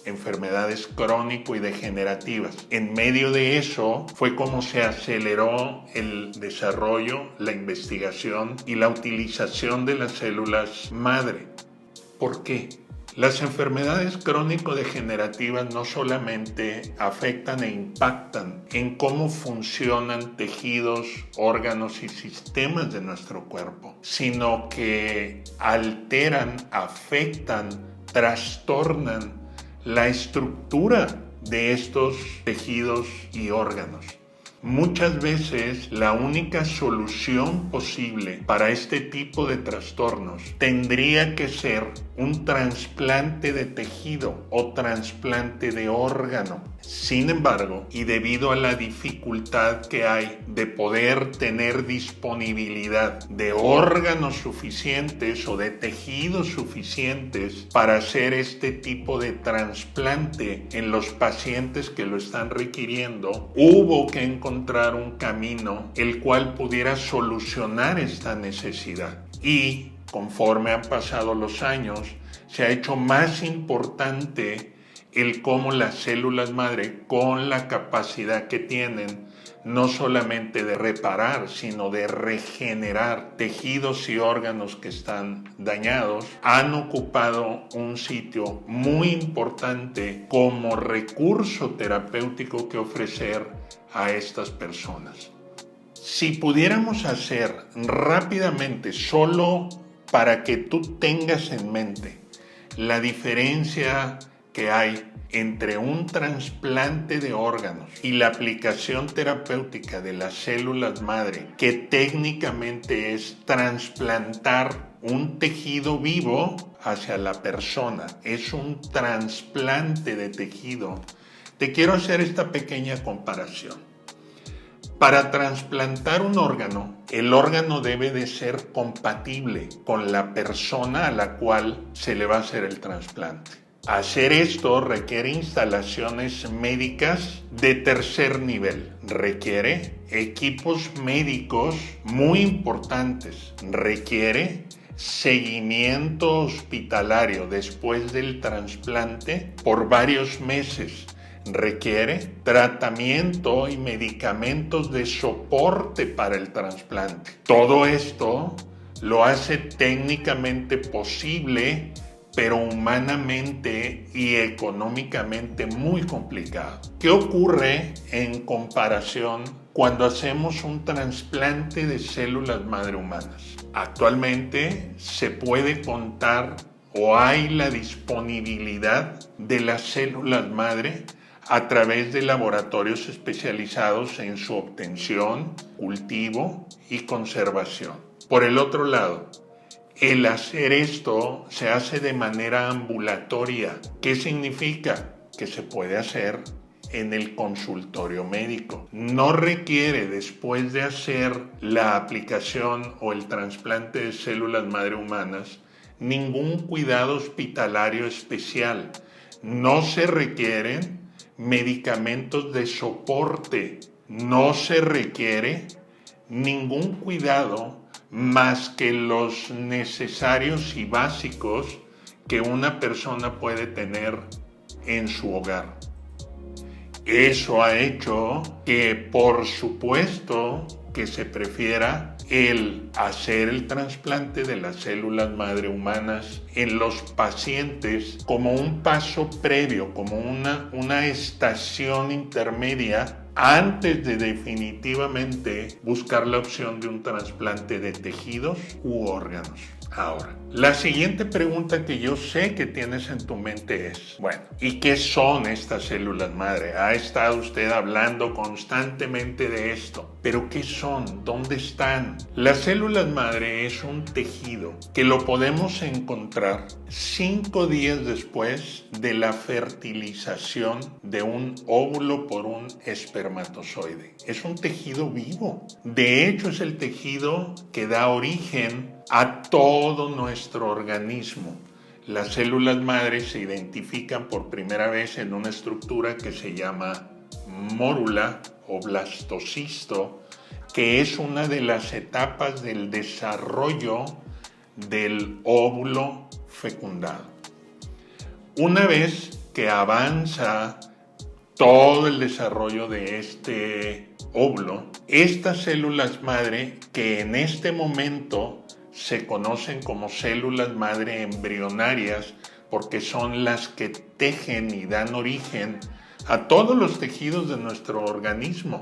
Enfermedades crónico y degenerativas. En medio de eso fue como se aceleró el desarrollo, la investigación y la utilización de las células madre. ¿Por qué? Las enfermedades crónico-degenerativas no solamente afectan e impactan en cómo funcionan tejidos, órganos y sistemas de nuestro cuerpo, sino que alteran, afectan, trastornan la estructura de estos tejidos y órganos. Muchas veces la única solución posible para este tipo de trastornos tendría que ser un trasplante de tejido o trasplante de órgano. Sin embargo, y debido a la dificultad que hay de poder tener disponibilidad de órganos suficientes o de tejidos suficientes para hacer este tipo de trasplante en los pacientes que lo están requiriendo, hubo que encontrar un camino el cual pudiera solucionar esta necesidad. Y conforme han pasado los años, se ha hecho más importante el cómo las células madre, con la capacidad que tienen, no solamente de reparar, sino de regenerar tejidos y órganos que están dañados, han ocupado un sitio muy importante como recurso terapéutico que ofrecer a estas personas. Si pudiéramos hacer rápidamente, solo para que tú tengas en mente la diferencia que hay entre un trasplante de órganos y la aplicación terapéutica de las células madre, que técnicamente es trasplantar un tejido vivo hacia la persona, es un trasplante de tejido. Te quiero hacer esta pequeña comparación. Para trasplantar un órgano, el órgano debe de ser compatible con la persona a la cual se le va a hacer el trasplante. Hacer esto requiere instalaciones médicas de tercer nivel, requiere equipos médicos muy importantes, requiere seguimiento hospitalario después del trasplante por varios meses, requiere tratamiento y medicamentos de soporte para el trasplante. Todo esto lo hace técnicamente posible, pero humanamente y económicamente muy complicado. ¿Qué ocurre en comparación cuando hacemos un trasplante de células madre humanas? Actualmente se puede contar o hay la disponibilidad de las células madre a través de laboratorios especializados en su obtención, cultivo y conservación. Por el otro lado, el hacer esto se hace de manera ambulatoria. ¿Qué significa? Que se puede hacer en el consultorio médico. No requiere, después de hacer la aplicación o el trasplante de células madre humanas, ningún cuidado hospitalario especial. No se requieren medicamentos de soporte. No se requiere ningún cuidado más que los necesarios y básicos que una persona puede tener en su hogar. Eso ha hecho que, por supuesto, que se prefiera el hacer el trasplante de las células madre humanas en los pacientes como un paso previo, como una estación intermedia antes de definitivamente buscar la opción de un trasplante de tejidos u órganos. Ahora, la siguiente pregunta que yo sé que tienes en tu mente es, bueno, ¿y qué son estas células madre? Ha estado usted hablando constantemente de esto, pero ¿qué son? ¿Dónde están? Las células madre es un tejido que lo podemos encontrar 5 días después de la fertilización de un óvulo por un espermatozoide. Es un tejido vivo. De hecho, es el tejido que da origen a todo nuestro organismo. Las células madre se identifican por primera vez en una estructura que se llama mórula o blastocisto, que es una de las etapas del desarrollo del óvulo fecundado. Una vez que avanza todo el desarrollo de este óvulo, estas células madre, que en este momento se conocen como células madre embrionarias porque son las que tejen y dan origen a todos los tejidos de nuestro organismo.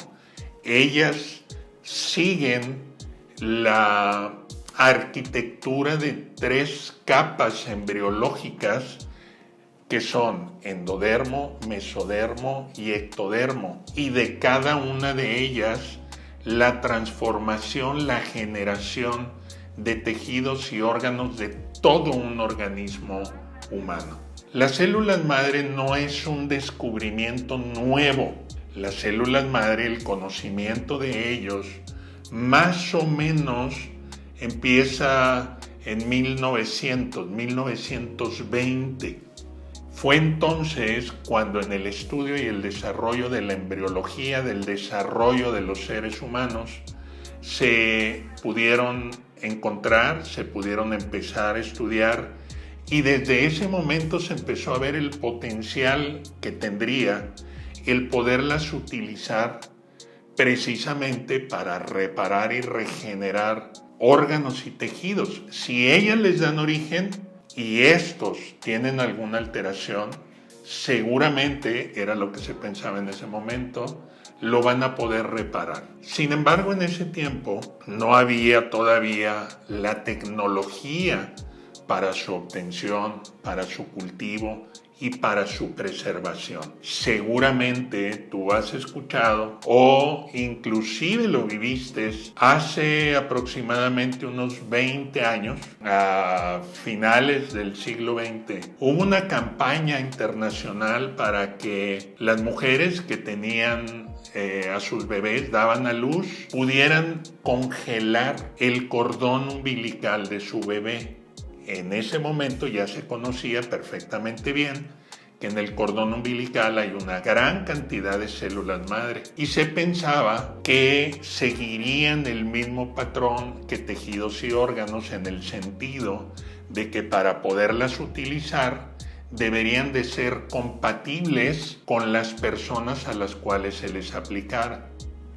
Ellas siguen la arquitectura de 3 capas embriológicas que son endodermo, mesodermo y ectodermo, y de cada una de ellas la transformación, la generación de tejidos y órganos de todo un organismo humano. Las células madre no es un descubrimiento nuevo. Las células madre, el conocimiento de ellos, más o menos empieza en 1920. Fue entonces cuando en el estudio y el desarrollo de la embriología, del desarrollo de los seres humanos, se pudieron encontrar, se pudieron empezar a estudiar Y desde ese momento se empezó a ver el potencial que tendría el poderlas utilizar precisamente para reparar y regenerar órganos y tejidos. Si ellas les dan origen y estos tienen alguna alteración, seguramente, era lo que se pensaba en ese momento, lo van a poder reparar. Sin embargo, en ese tiempo no había todavía la tecnología para su obtención, para su cultivo y para su preservación. Seguramente tú has escuchado o inclusive lo viviste hace aproximadamente unos 20 años, a finales del siglo XX. Hubo una campaña internacional para que las mujeres que tenían a sus bebés, daban a luz, pudieran congelar el cordón umbilical de su bebé. En ese momento ya se conocía perfectamente bien que en el cordón umbilical hay una gran cantidad de células madre y se pensaba que seguirían el mismo patrón que tejidos y órganos, en el sentido de que para poderlas utilizar deberían de ser compatibles con las personas a las cuales se les aplicara.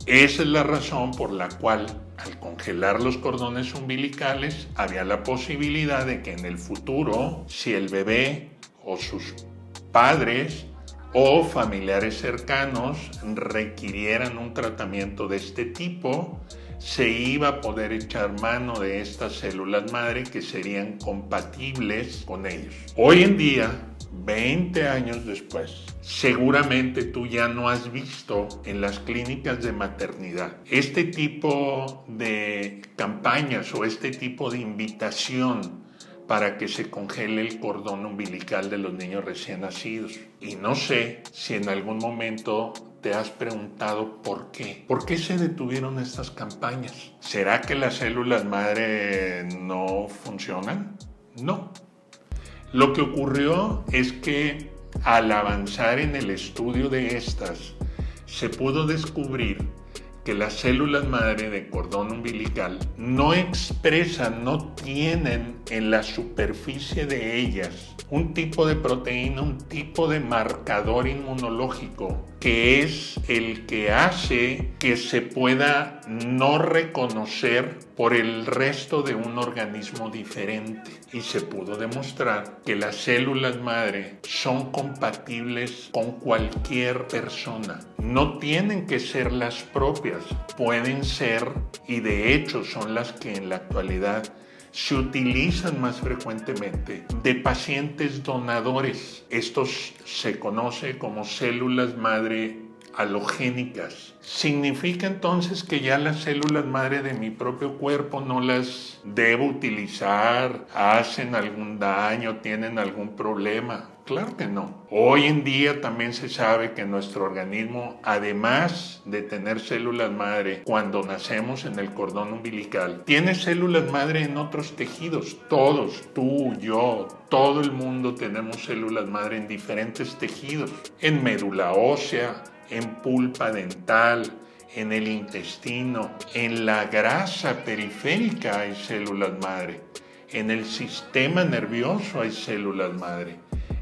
Esa es la razón por la cual, al congelar los cordones umbilicales, había la posibilidad de que en el futuro, si el bebé o sus padres o familiares cercanos requirieran un tratamiento de este tipo, se iba a poder echar mano de estas células madre que serían compatibles con ellos. Hoy en día, 20 años después, seguramente tú ya no has visto en las clínicas de maternidad este tipo de campañas o este tipo de invitación para que se congele el cordón umbilical de los niños recién nacidos. Y no sé si en algún momento te has preguntado por qué. ¿Por qué se detuvieron estas campañas? ¿Será que las células madre no funcionan? No. Lo que ocurrió es que al avanzar en el estudio de estas, se pudo descubrir que las células madre de cordón umbilical no expresan, no tienen en la superficie de ellas un tipo de proteína, un tipo de marcador inmunológico que es el que hace que se pueda no reconocer por el resto de un organismo diferente. Y se pudo demostrar que las células madre son compatibles con cualquier persona. No tienen que ser las propias, pueden ser, y de hecho son las que en la actualidad se utilizan más frecuentemente, de pacientes donadores. Estos se conoce como células madre halogénicas. Significa entonces que ya las células madre de mi propio cuerpo no las debo utilizar, hacen algún daño, tienen algún problema. Claro que no. Hoy en día también se sabe que nuestro organismo, además de tener células madre cuando nacemos en el cordón umbilical, tiene células madre en otros tejidos. Todos, tú, yo, todo el mundo tenemos células madre en diferentes tejidos. En médula ósea, en pulpa dental, en el intestino, en la grasa periférica hay células madre. En el sistema nervioso hay células madre.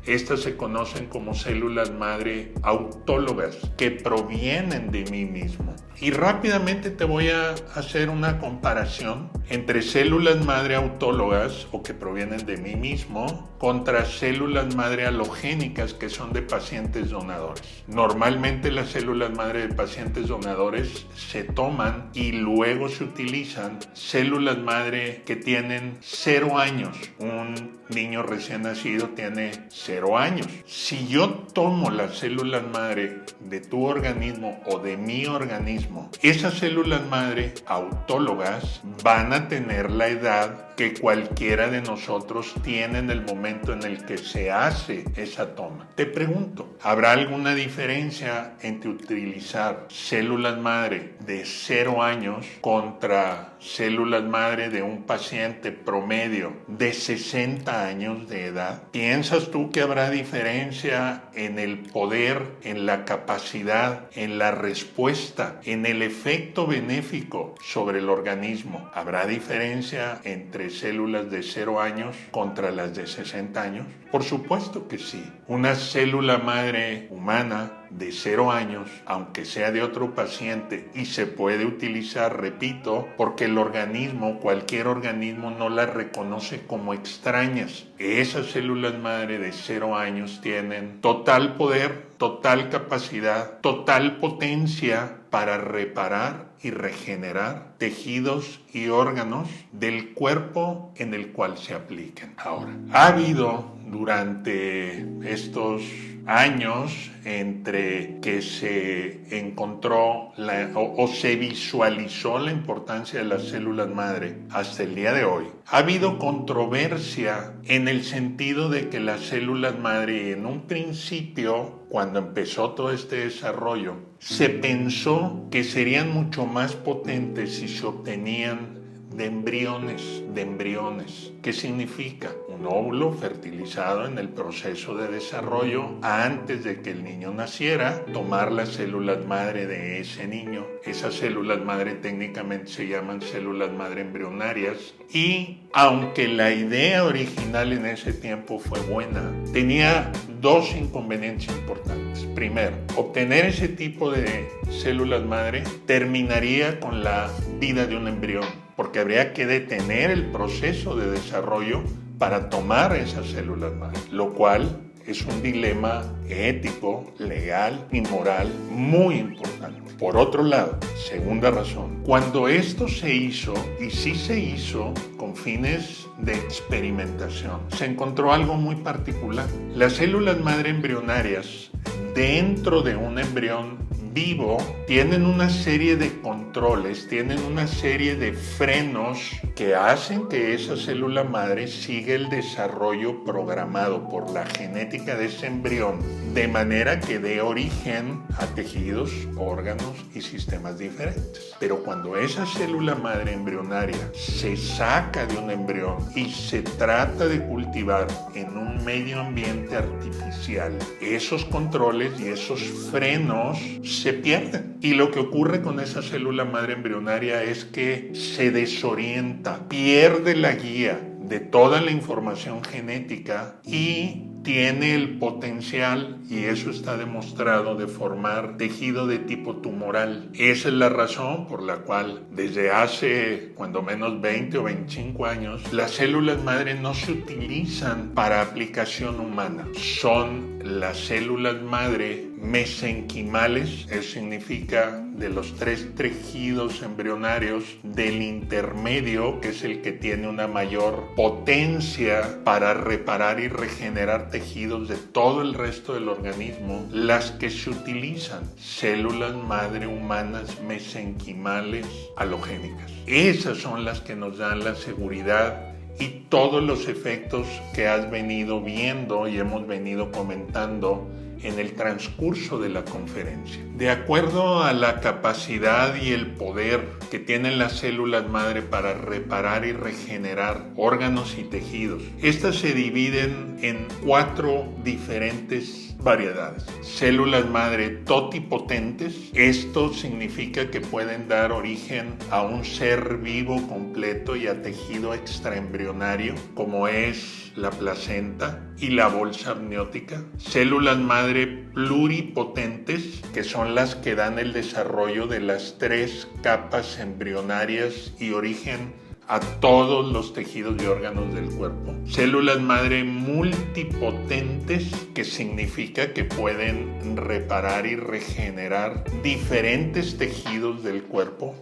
Estas se conocen como células madre autólogas, que provienen de mí mismo. Y rápidamente te voy a hacer una comparación entre células madre autólogas, o que provienen de mí mismo, contra células madre halogénicas, que son de pacientes donadores. Normalmente las células madre de pacientes donadores se toman y luego se utilizan células madre que tienen 0 años. Un niño recién nacido tiene 0 años. Si yo tomo las células madre de tu organismo o de mi organismo, esas células madre autólogas van a tener la edad que cualquiera de nosotros tiene en el momento en el que se hace esa toma. Te pregunto, ¿habrá alguna diferencia entre utilizar células madre de 0 años contra células madre de un paciente promedio de 60 años de edad, ¿piensas tú que habrá diferencia en el poder, en la capacidad, en la respuesta, en el efecto benéfico sobre el organismo? ¿Habrá diferencia entre células de 0 años contra las de 60 años? Por supuesto que sí. Una célula madre humana de 0 años, aunque sea de otro paciente, y se puede utilizar, repito, porque el organismo, cualquier organismo, no las reconoce como extrañas. Esas células madre de 0 años tienen total poder, total capacidad, total potencia para reparar y regenerar tejidos y órganos del cuerpo en el cual se apliquen. Ahora, ha habido durante estos años entre que se encontró o se visualizó la importancia de las células madre hasta el día de hoy, ha habido controversia en el sentido de que las células madre, en un principio, cuando empezó todo este desarrollo, se pensó que serían mucho más potentes si se obtenían de embriones. ¿Qué significa? Un óvulo fertilizado en el proceso de desarrollo antes de que el niño naciera, tomar las células madre de ese niño. Esas células madre técnicamente se llaman células madre embrionarias, y aunque la idea original en ese tiempo fue buena, tenía 2 inconvenientes importantes. Primero, obtener ese tipo de células madre terminaría con la vida de un embrión, porque habría que detener el proceso de desarrollo para tomar esas células madre, lo cual es un dilema ético, legal y moral muy importante. Por otro lado, segunda razón, cuando esto se hizo, y sí se hizo con fines de experimentación, se encontró algo muy particular. Las células madre embrionarias dentro de un embrión vivo tienen una serie de controles, tienen una serie de frenos que hacen que esa célula madre siga el desarrollo programado por la genética de ese embrión, de manera que dé origen a tejidos, órganos y sistemas diferentes. Pero cuando esa célula madre embrionaria se saca de un embrión y se trata de cultivar en un medio ambiente artificial, esos controles y esos frenos se pierden. Y lo que ocurre con esa célula madre embrionaria es que se desorienta, pierde la guía de toda la información genética y tiene el potencial, y eso está demostrado, de formar tejido de tipo tumoral. Esa es la razón por la cual desde hace cuando menos 20 o 25 años las células madre no se utilizan para aplicación humana. Son las células madre mesenquimales, eso significa de los 3 tejidos embrionarios del intermedio, que es el que tiene una mayor potencia para reparar y regenerar tejidos de todo el resto del organismo, las que se utilizan, células madre humanas mesenquimales halogénicas. Esas son las que nos dan la seguridad y todos los efectos que has venido viendo y hemos venido comentando en el transcurso de la conferencia. De acuerdo a la capacidad y el poder que tienen las células madre para reparar y regenerar órganos y tejidos, estas se dividen en 4 diferentes variedades. Células madre totipotentes, esto significa que pueden dar origen a un ser vivo completo y a tejido extraembrionario, como es la placenta y la bolsa amniótica. Células madre pluripotentes, que son las que dan el desarrollo de las 3 capas embrionarias y origen a todos los tejidos y órganos del cuerpo. Células madre multipotentes, que significa que pueden reparar y regenerar diferentes tejidos del cuerpo,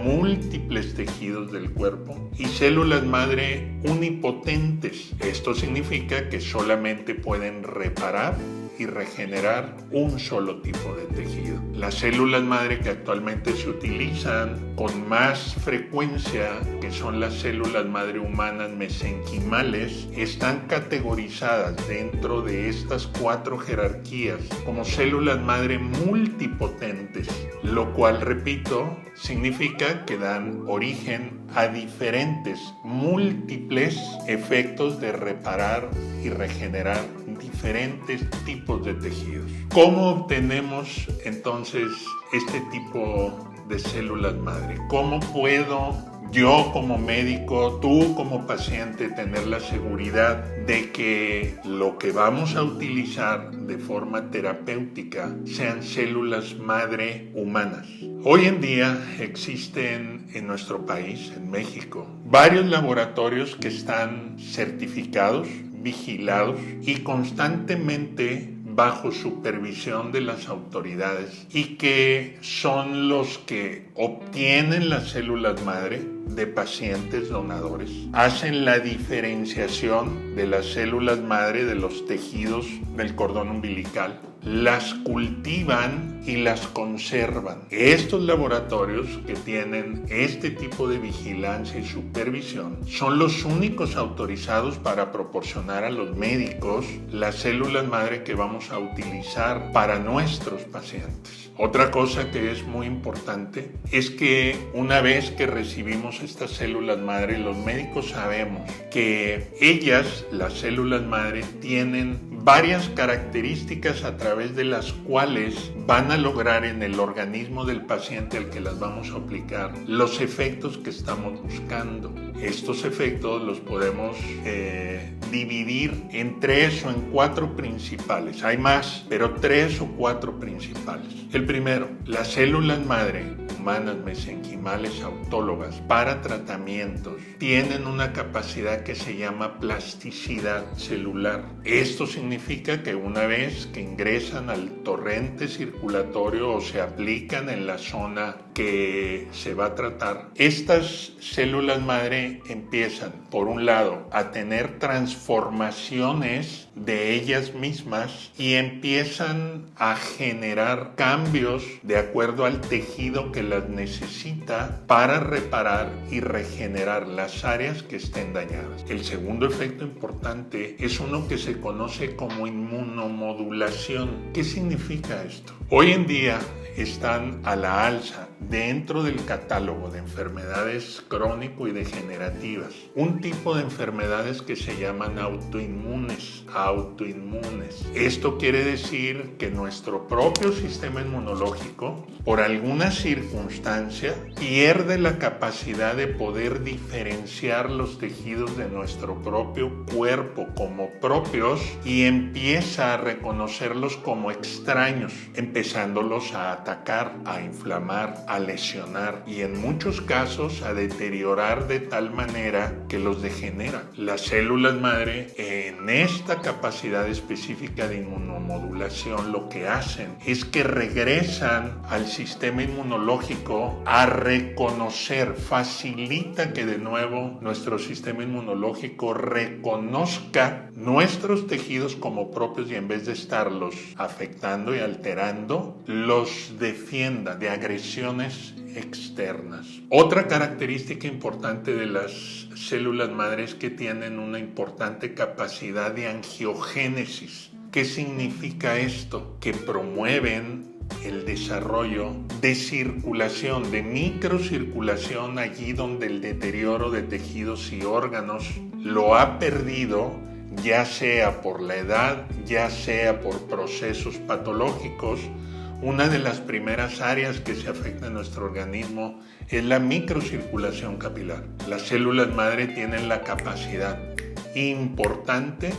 múltiples tejidos del cuerpo. Y células madre unipotentes, esto significa que solamente pueden reparar y regenerar un solo tipo de tejido. Las células madre que actualmente se utilizan con más frecuencia, que son las células madre humanas mesenquimales, están categorizadas dentro de estas 4 jerarquías como células madre multipotentes, lo cual, repito, significa que dan origen a diferentes, múltiples efectos de reparar y regenerar diferentes tipos de tejidos. ¿Cómo obtenemos entonces este tipo de células madre? ¿Cómo puedo yo como médico, tú como paciente, tener la seguridad de que lo que vamos a utilizar de forma terapéutica sean células madre humanas? Hoy en día existen en nuestro país, en México, varios laboratorios que están certificados, vigilados y constantemente bajo supervisión de las autoridades, y que son los que obtienen las células madre de pacientes donadores, hacen la diferenciación de las células madre de los tejidos del cordón umbilical, las cultivan y las conservan. Estos laboratorios que tienen este tipo de vigilancia y supervisión son los únicos autorizados para proporcionar a los médicos las células madre que vamos a utilizar para nuestros pacientes. Otra cosa que es muy importante es que una vez que recibimos estas células madre, los médicos sabemos que ellas, las células madre, tienen varias características a través de las cuales van a lograr en el organismo del paciente al que las vamos a aplicar los efectos que estamos buscando. Estos efectos los podemos dividir en 3 o en 4 principales. Hay más, pero 3 o 4 principales. El primero, las células madre humanas mesenquimales autólogas para tratamientos tienen una capacidad que se llama plasticidad celular. Esto significa que una vez que ingresan al torrente circulatorio o se aplican en la zona que se va a tratar, estas células madre empiezan, por un lado, a tener transformaciones de ellas mismas y empiezan a generar cambios de acuerdo al tejido que las necesita para reparar y regenerar las áreas que estén dañadas. El segundo efecto importante es uno que se conoce como inmunomodulación. ¿Qué significa esto? Hoy en día están a la alza dentro del catálogo de enfermedades crónico y degenerativas un tipo de enfermedades que se llaman autoinmunes. Esto quiere decir que nuestro propio sistema inmunológico, por alguna circunstancia, pierde la capacidad de poder diferenciar los tejidos de nuestro propio cuerpo como propios y empieza a reconocerlos como extraños, empezándolos a atacar, a inflamar, a lesionar y en muchos casos a deteriorar de tal manera que los degenera. Las células madre, en esta capacidad específica de inmunomodulación, lo que hacen es que regresan al sistema inmunológico a reconocer, facilita que de nuevo nuestro sistema inmunológico reconozca nuestros tejidos como propios y en vez de estarlos afectando y alterando, los defienda de agresiones externas. Otra característica importante de las células madre es que tienen una importante capacidad de angiogénesis. ¿Qué significa esto? Que promueven el desarrollo de circulación, de microcirculación allí donde el deterioro de tejidos y órganos lo ha perdido, ya sea por la edad, ya sea por procesos patológicos. Una de las primeras áreas que se afecta en nuestro organismo es la microcirculación capilar. Las células madre tienen la capacidad importante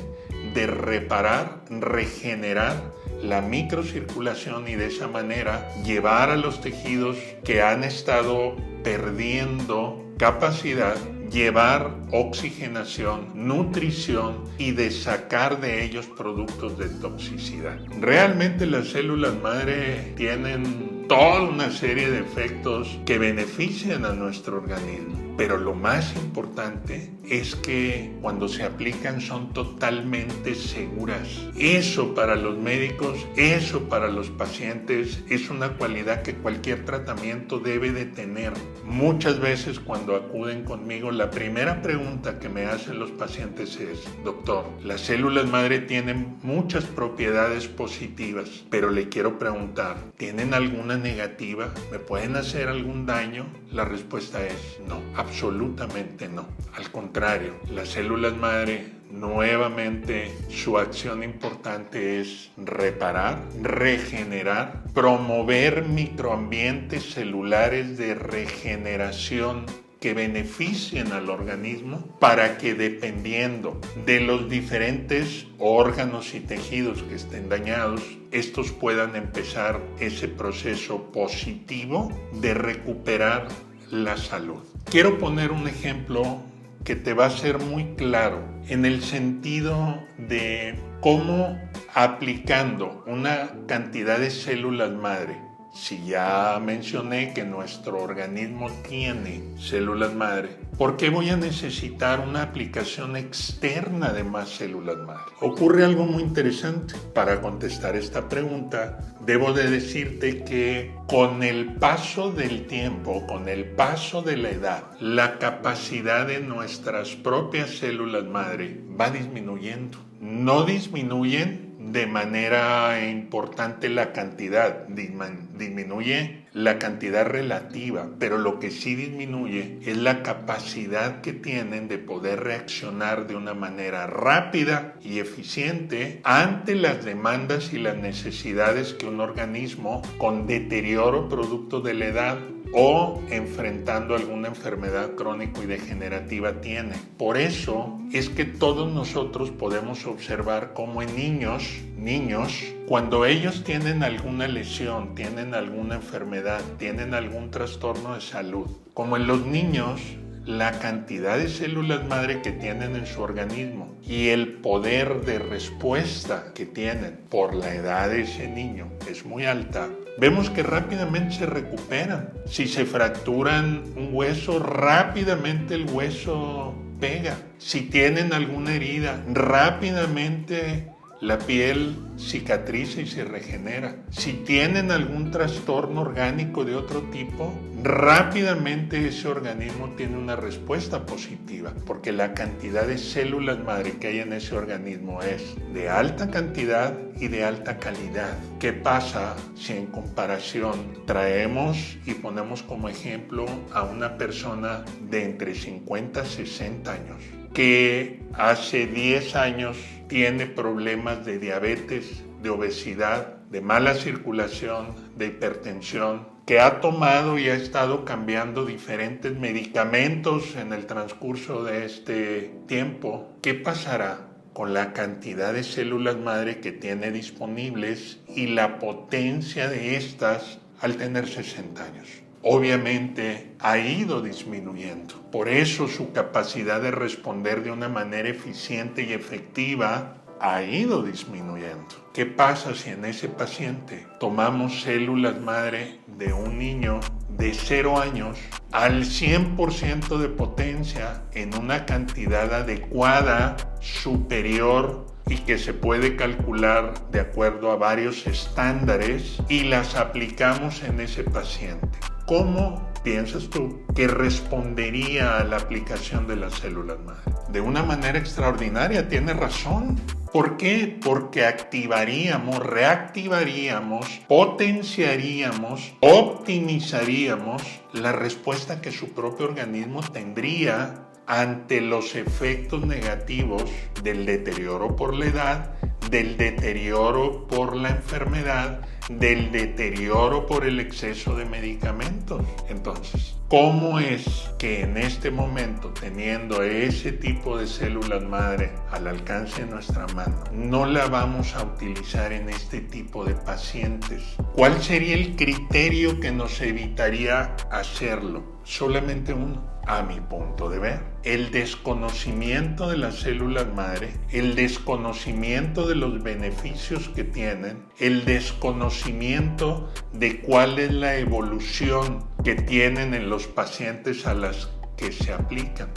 de reparar, regenerar la microcirculación y de esa manera llevar a los tejidos que han estado perdiendo capacidad, llevar oxigenación, nutrición y de sacar de ellos productos de toxicidad. Realmente las células madre tienen toda una serie de efectos que benefician a nuestro organismo. pero lo más importante es que cuando se aplican son totalmente seguras. Eso para los médicos, eso para los pacientes es una cualidad que cualquier tratamiento debe de tener. Muchas veces cuando acuden conmigo, la primera pregunta que me hacen los pacientes es: doctor, las células madre tienen muchas propiedades positivas, pero le quiero preguntar, ¿tienen alguna negativa? ¿Me pueden hacer algún daño? La respuesta es no, absolutamente no. Al contrario, las células madre, nuevamente, su acción importante es reparar, regenerar, promover microambientes celulares de regeneración que beneficien al organismo para que, dependiendo de los diferentes órganos y tejidos que estén dañados, estos puedan empezar ese proceso positivo de recuperar la salud. Quiero poner un ejemplo que te va a ser muy claro en el sentido de cómo, aplicando una cantidad de células madre, si ya mencioné que nuestro organismo tiene células madre, ¿por qué voy a necesitar una aplicación externa de más células madre? Ocurre algo muy interesante. Para contestar esta pregunta, debo de decirte que con el paso del tiempo, con el paso de la edad, la capacidad de nuestras propias células madre va disminuyendo. No disminuyen de manera importante la cantidad, disminuye la cantidad relativa, pero lo que sí disminuye es la capacidad que tienen de poder reaccionar de una manera rápida y eficiente ante las demandas y las necesidades que un organismo con deterioro producto de la edad o enfrentando alguna enfermedad crónica y degenerativa tiene. Por eso es que todos nosotros podemos observar cómo en niños, cuando ellos tienen alguna lesión, tienen alguna enfermedad, tienen algún trastorno de salud, como en los niños, la cantidad de células madre que tienen en su organismo y el poder de respuesta que tienen por la edad de ese niño es muy alta, vemos que rápidamente se recuperan. Si se fracturan un hueso, rápidamente el hueso pega. Si tienen alguna herida, rápidamente la piel cicatriza y se regenera. Si tienen algún trastorno orgánico de otro tipo, rápidamente ese organismo tiene una respuesta positiva, porque la cantidad de células madre que hay en ese organismo es de alta cantidad y de alta calidad. ¿Qué pasa si en comparación traemos y ponemos como ejemplo a una persona de entre 50 y 60 años que hace 10 años tiene problemas de diabetes, de obesidad, de mala circulación, de hipertensión, que ha tomado y ha estado cambiando diferentes medicamentos en el transcurso de este tiempo? ¿Qué pasará con la cantidad de células madre que tiene disponibles y la potencia de estas al tener 60 años? Obviamente ha ido disminuyendo. Por eso su capacidad de responder de una manera eficiente y efectiva ha ido disminuyendo. ¿Qué pasa si en ese paciente tomamos células madre de un niño de 0 años al 100% de potencia en una cantidad adecuada, superior y que se puede calcular de acuerdo a varios estándares y las aplicamos en ese paciente? ¿Cómo piensas tú que respondería a la aplicación de las células madre? De una manera extraordinaria, tienes razón. ¿Por qué? Porque activaríamos, reactivaríamos, potenciaríamos, optimizaríamos la respuesta que su propio organismo tendría ante los efectos negativos del deterioro por la edad, del deterioro por la enfermedad, del deterioro por el exceso de medicamentos. Entonces, ¿cómo es que en este momento, teniendo ese tipo de células madre al alcance de nuestra mano, no la vamos a utilizar en este tipo de pacientes? ¿Cuál sería el criterio que nos evitaría hacerlo? Solamente uno. A mi punto de ver, el desconocimiento de las células madre, el desconocimiento de los beneficios que tienen, el desconocimiento de cuál es la evolución que tienen en los pacientes a los que se aplican.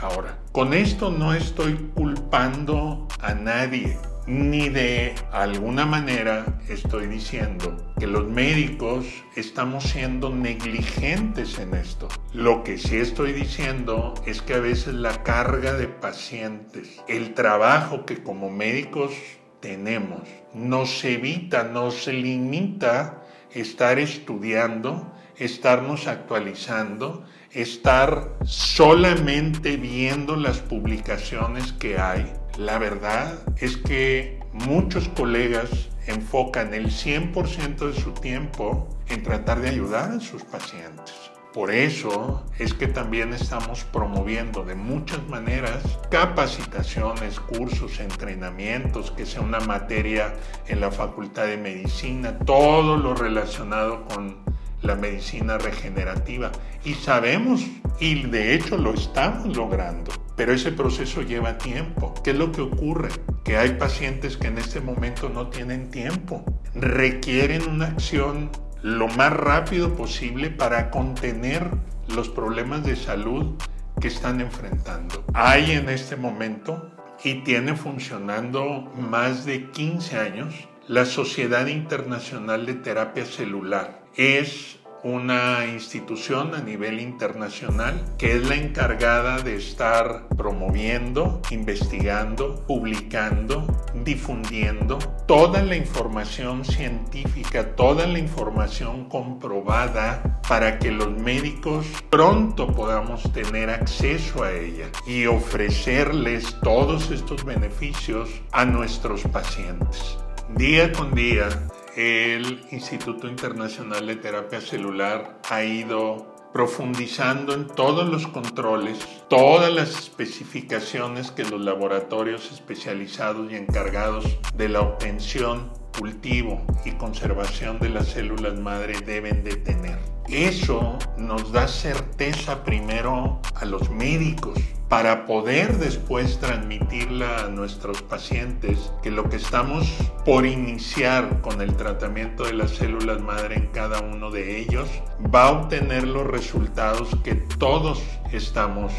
Ahora, con esto no estoy culpando a nadie, ni de alguna manera estoy diciendo que los médicos estamos siendo negligentes en esto. Lo que sí estoy diciendo es que a veces la carga de pacientes, el trabajo que como médicos tenemos, nos evita, nos limita estar estudiando, estarnos actualizando, estar solamente viendo las publicaciones que hay. La verdad es que muchos colegas enfocan el 100% de su tiempo en tratar de ayudar a sus pacientes. Por eso es que también estamos promoviendo de muchas maneras capacitaciones, cursos, entrenamientos, que sea una materia en la Facultad de Medicina, todo lo relacionado con la medicina regenerativa. Y sabemos, y de hecho lo estamos logrando, pero ese proceso lleva tiempo. ¿Qué es lo que ocurre? Que hay pacientes que en este momento no tienen tiempo, requieren una acción lo más rápido posible para contener los problemas de salud que están enfrentando. Hay en este momento, y tiene funcionando más de 15 años, la Sociedad Internacional de Terapia Celular. Es una institución a nivel internacional que es la encargada de estar promoviendo, investigando, publicando, difundiendo toda la información científica, toda la información comprobada para que los médicos pronto podamos tener acceso a ella y ofrecerles todos estos beneficios a nuestros pacientes. Día con día, el Instituto Internacional de Terapia Celular ha ido profundizando en todos los controles, todas las especificaciones que los laboratorios especializados y encargados de la obtención, cultivo y conservación de las células madre deben de tener. Eso nos da certeza primero a los médicos para poder después transmitirla a nuestros pacientes que lo que estamos por iniciar con el tratamiento de las células madre en cada uno de ellos va a obtener los resultados que todos estamos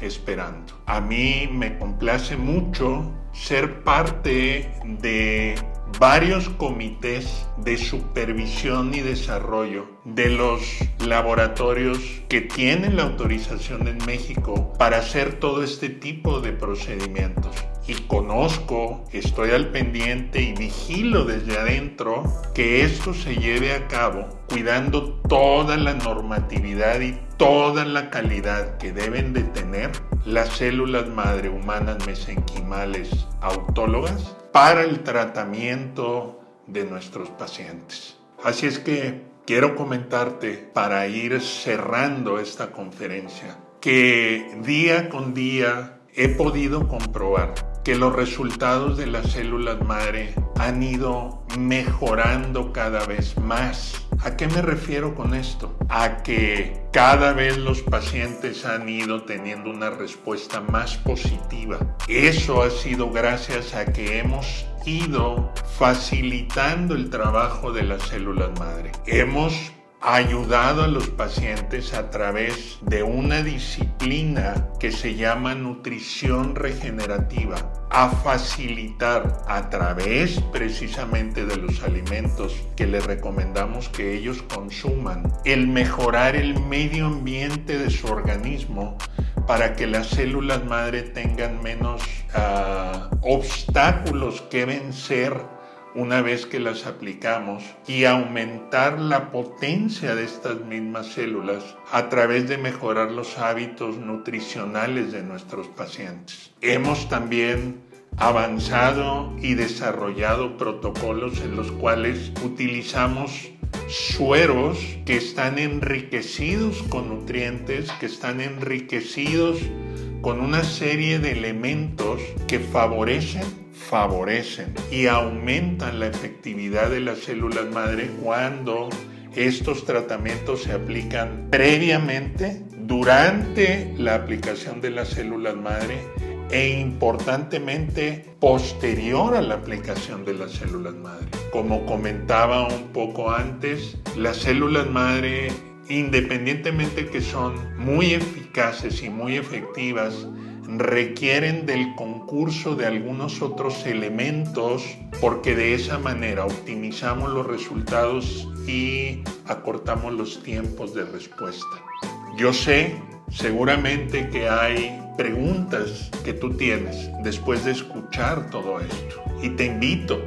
esperando. A mí me complace mucho ser parte de varios comités de supervisión y desarrollo de los laboratorios que tienen la autorización en México para hacer todo este tipo de procedimientos. Y conozco, estoy al pendiente y vigilo desde adentro que esto se lleve a cabo cuidando toda la normatividad y toda la calidad que deben de tener las células madre humanas mesenquimales autólogas para el tratamiento de nuestros pacientes. Así es que quiero comentarte, para ir cerrando esta conferencia, que día con día he podido comprobar que los resultados de las células madre han ido mejorando cada vez más. ¿A qué me refiero con esto? A que cada vez los pacientes han ido teniendo una respuesta más positiva. Eso ha sido gracias a que hemos ido facilitando el trabajo de las células madre. Hemos ayudado a los pacientes a través de una disciplina que se llama nutrición regenerativa, a facilitar a través precisamente de los alimentos que les recomendamos que ellos consuman, el mejorar el medio ambiente de su organismo para que las células madre tengan menos obstáculos que vencer una vez que las aplicamos, y aumentar la potencia de estas mismas células a través de mejorar los hábitos nutricionales de nuestros pacientes. Hemos también avanzado y desarrollado protocolos en los cuales utilizamos sueros que están enriquecidos con nutrientes, que están enriquecidos con una serie de elementos que favorecen y aumentan la efectividad de las células madre cuando estos tratamientos se aplican previamente, durante la aplicación de las células madre e importantemente posterior a la aplicación de las células madre. Como comentaba un poco antes, las células madre independientemente que son muy eficaces y muy efectivas, requieren del concurso de algunos otros elementos, porque de esa manera optimizamos los resultados y acortamos los tiempos de respuesta. Yo sé seguramente que hay preguntas que tú tienes después de escuchar todo esto, y te invito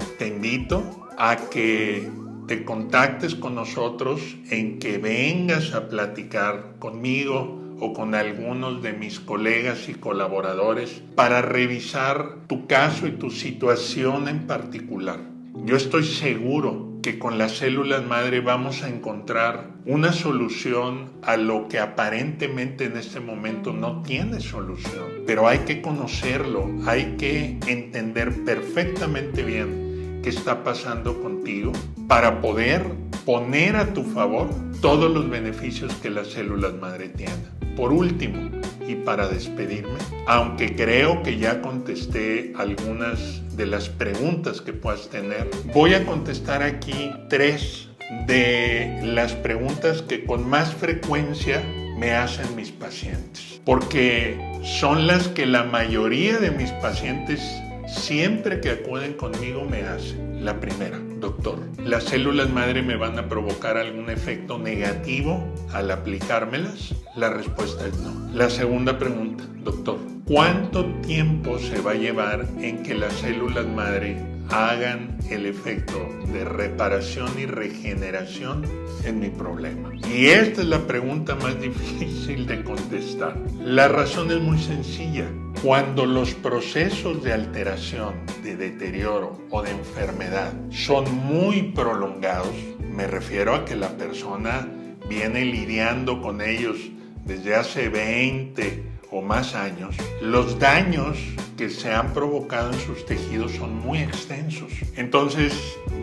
a que te contactes con nosotros, en que vengas a platicar conmigo o con algunos de mis colegas y colaboradores para revisar tu caso y tu situación en particular. Yo estoy seguro que con las células madre vamos a encontrar una solución a lo que aparentemente en este momento no tiene solución. Pero hay que conocerlo, hay que entender perfectamente bien qué está pasando contigo para poder poner a tu favor todos los beneficios que las células madre tienen. Por último, y para despedirme, aunque creo que ya contesté algunas de las preguntas que puedas tener, voy a contestar aquí 3 de las preguntas que con más frecuencia me hacen mis pacientes, porque son las que la mayoría de mis pacientes siempre que acuden conmigo me hacen. La primera: doctor, ¿las células madre me van a provocar algún efecto negativo al aplicármelas? La respuesta es no. La segunda pregunta: doctor, ¿cuánto tiempo se va a llevar en que las células madre hagan el efecto de reparación y regeneración en mi problema? Y esta es la pregunta más difícil de contestar. La razón es muy sencilla. Cuando los procesos de alteración, de deterioro o de enfermedad son muy prolongados, me refiero a que la persona viene lidiando con ellos desde hace 20 o más años, los daños que se han provocado en sus tejidos son muy extensos. Entonces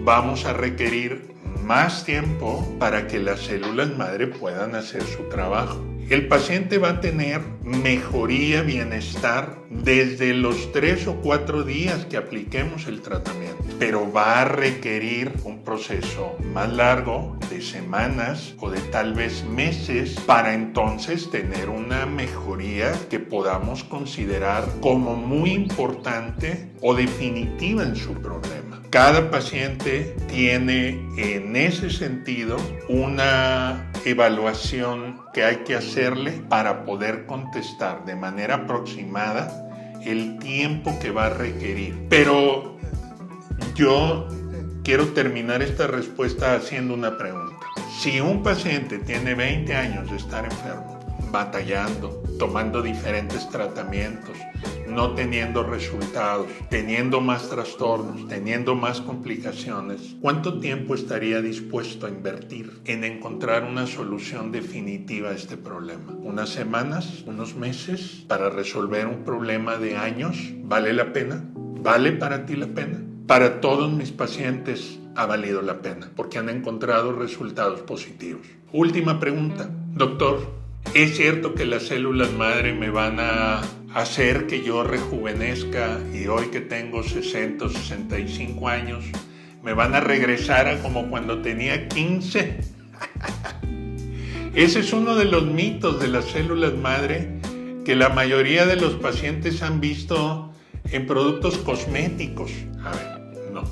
vamos a requerir más tiempo para que las células madre puedan hacer su trabajo. El paciente va a tener mejoría, bienestar desde los 3 o 4 días que apliquemos el tratamiento, pero va a requerir un proceso más largo, de semanas o de tal vez meses, para entonces tener una mejoría que podamos considerar como muy importante o definitiva en su problema. Cada paciente tiene en ese sentido una evaluación que hay que hacerle para poder contestar de manera aproximada el tiempo que va a requerir. Pero yo quiero terminar esta respuesta haciendo una pregunta. Si un paciente tiene 20 años de estar enfermo, batallando, tomando diferentes tratamientos, no teniendo resultados, teniendo más trastornos, teniendo más complicaciones, ¿cuánto tiempo estaría dispuesto a invertir en encontrar una solución definitiva a este problema? ¿Unas semanas? ¿Unos meses? ¿Para resolver un problema de años? ¿Vale la pena? ¿Vale para ti la pena? Para todos mis pacientes ha valido la pena, porque han encontrado resultados positivos. Última pregunta. Doctor, ¿es cierto que las células madre me van a hacer que yo rejuvenezca y hoy que tengo 60 o 65 años me van a regresar a como cuando tenía 15? Ese es uno de los mitos de las células madre que la mayoría de los pacientes han visto en productos cosméticos. A ver, no.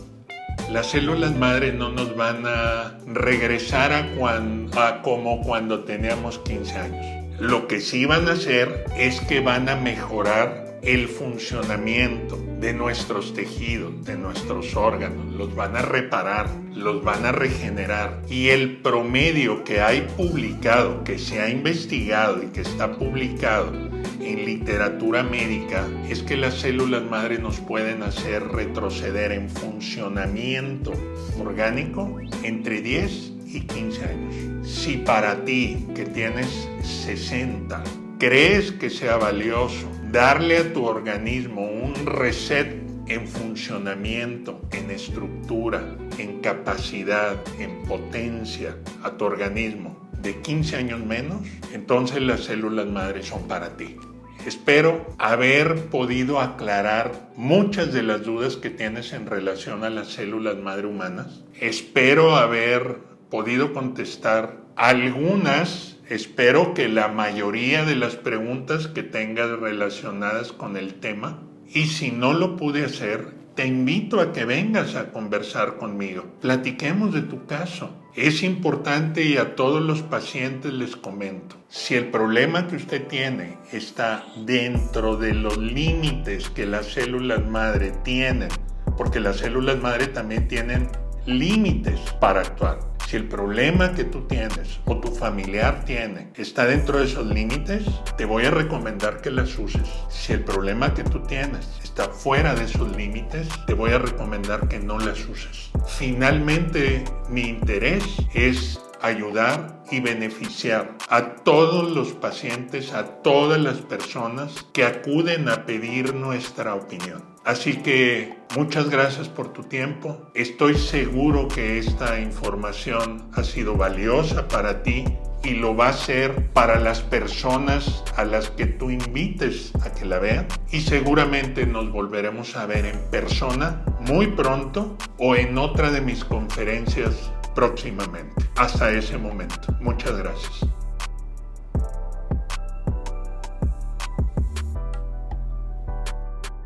Las células madre no nos van a regresar a como cuando teníamos 15 años. Lo que sí van a hacer es que van a mejorar el funcionamiento de nuestros tejidos, de nuestros órganos, los van a reparar, los van a regenerar. Y el promedio que hay publicado, que se ha investigado y que está publicado en literatura médica, es que las células madre nos pueden hacer retroceder en funcionamiento orgánico entre 10 y 15 años. Si para ti, que tienes 60, crees que sea valioso darle a tu organismo un reset en funcionamiento, en estructura, en capacidad, en potencia a tu organismo de 15 años menos, entonces las células madre son para ti. Espero haber podido aclarar muchas de las dudas que tienes en relación a las células madre humanas. Espero haber podido contestar algunas, espero que la mayoría de las preguntas que tengas relacionadas con el tema. Y si no lo pude hacer, te invito a que vengas a conversar conmigo. Platiquemos de tu caso. Es importante, y a todos los pacientes les comento, si el problema que usted tiene está dentro de los límites que las células madre tienen, porque las células madre también tienen límites para actuar. Si el problema que tú tienes o tu familiar tiene está dentro de esos límites, te voy a recomendar que las uses. Si el problema que tú tienes está fuera de esos límites, te voy a recomendar que no las uses. Finalmente, mi interés es ayudar y beneficiar a todos los pacientes, a todas las personas que acuden a pedir nuestra opinión. Así que muchas gracias por tu tiempo. Estoy seguro que esta información ha sido valiosa para ti y lo va a ser para las personas a las que tú invites a que la vean. Y seguramente nos volveremos a ver en persona muy pronto o en otra de mis conferencias próximamente. Hasta ese momento. Muchas gracias.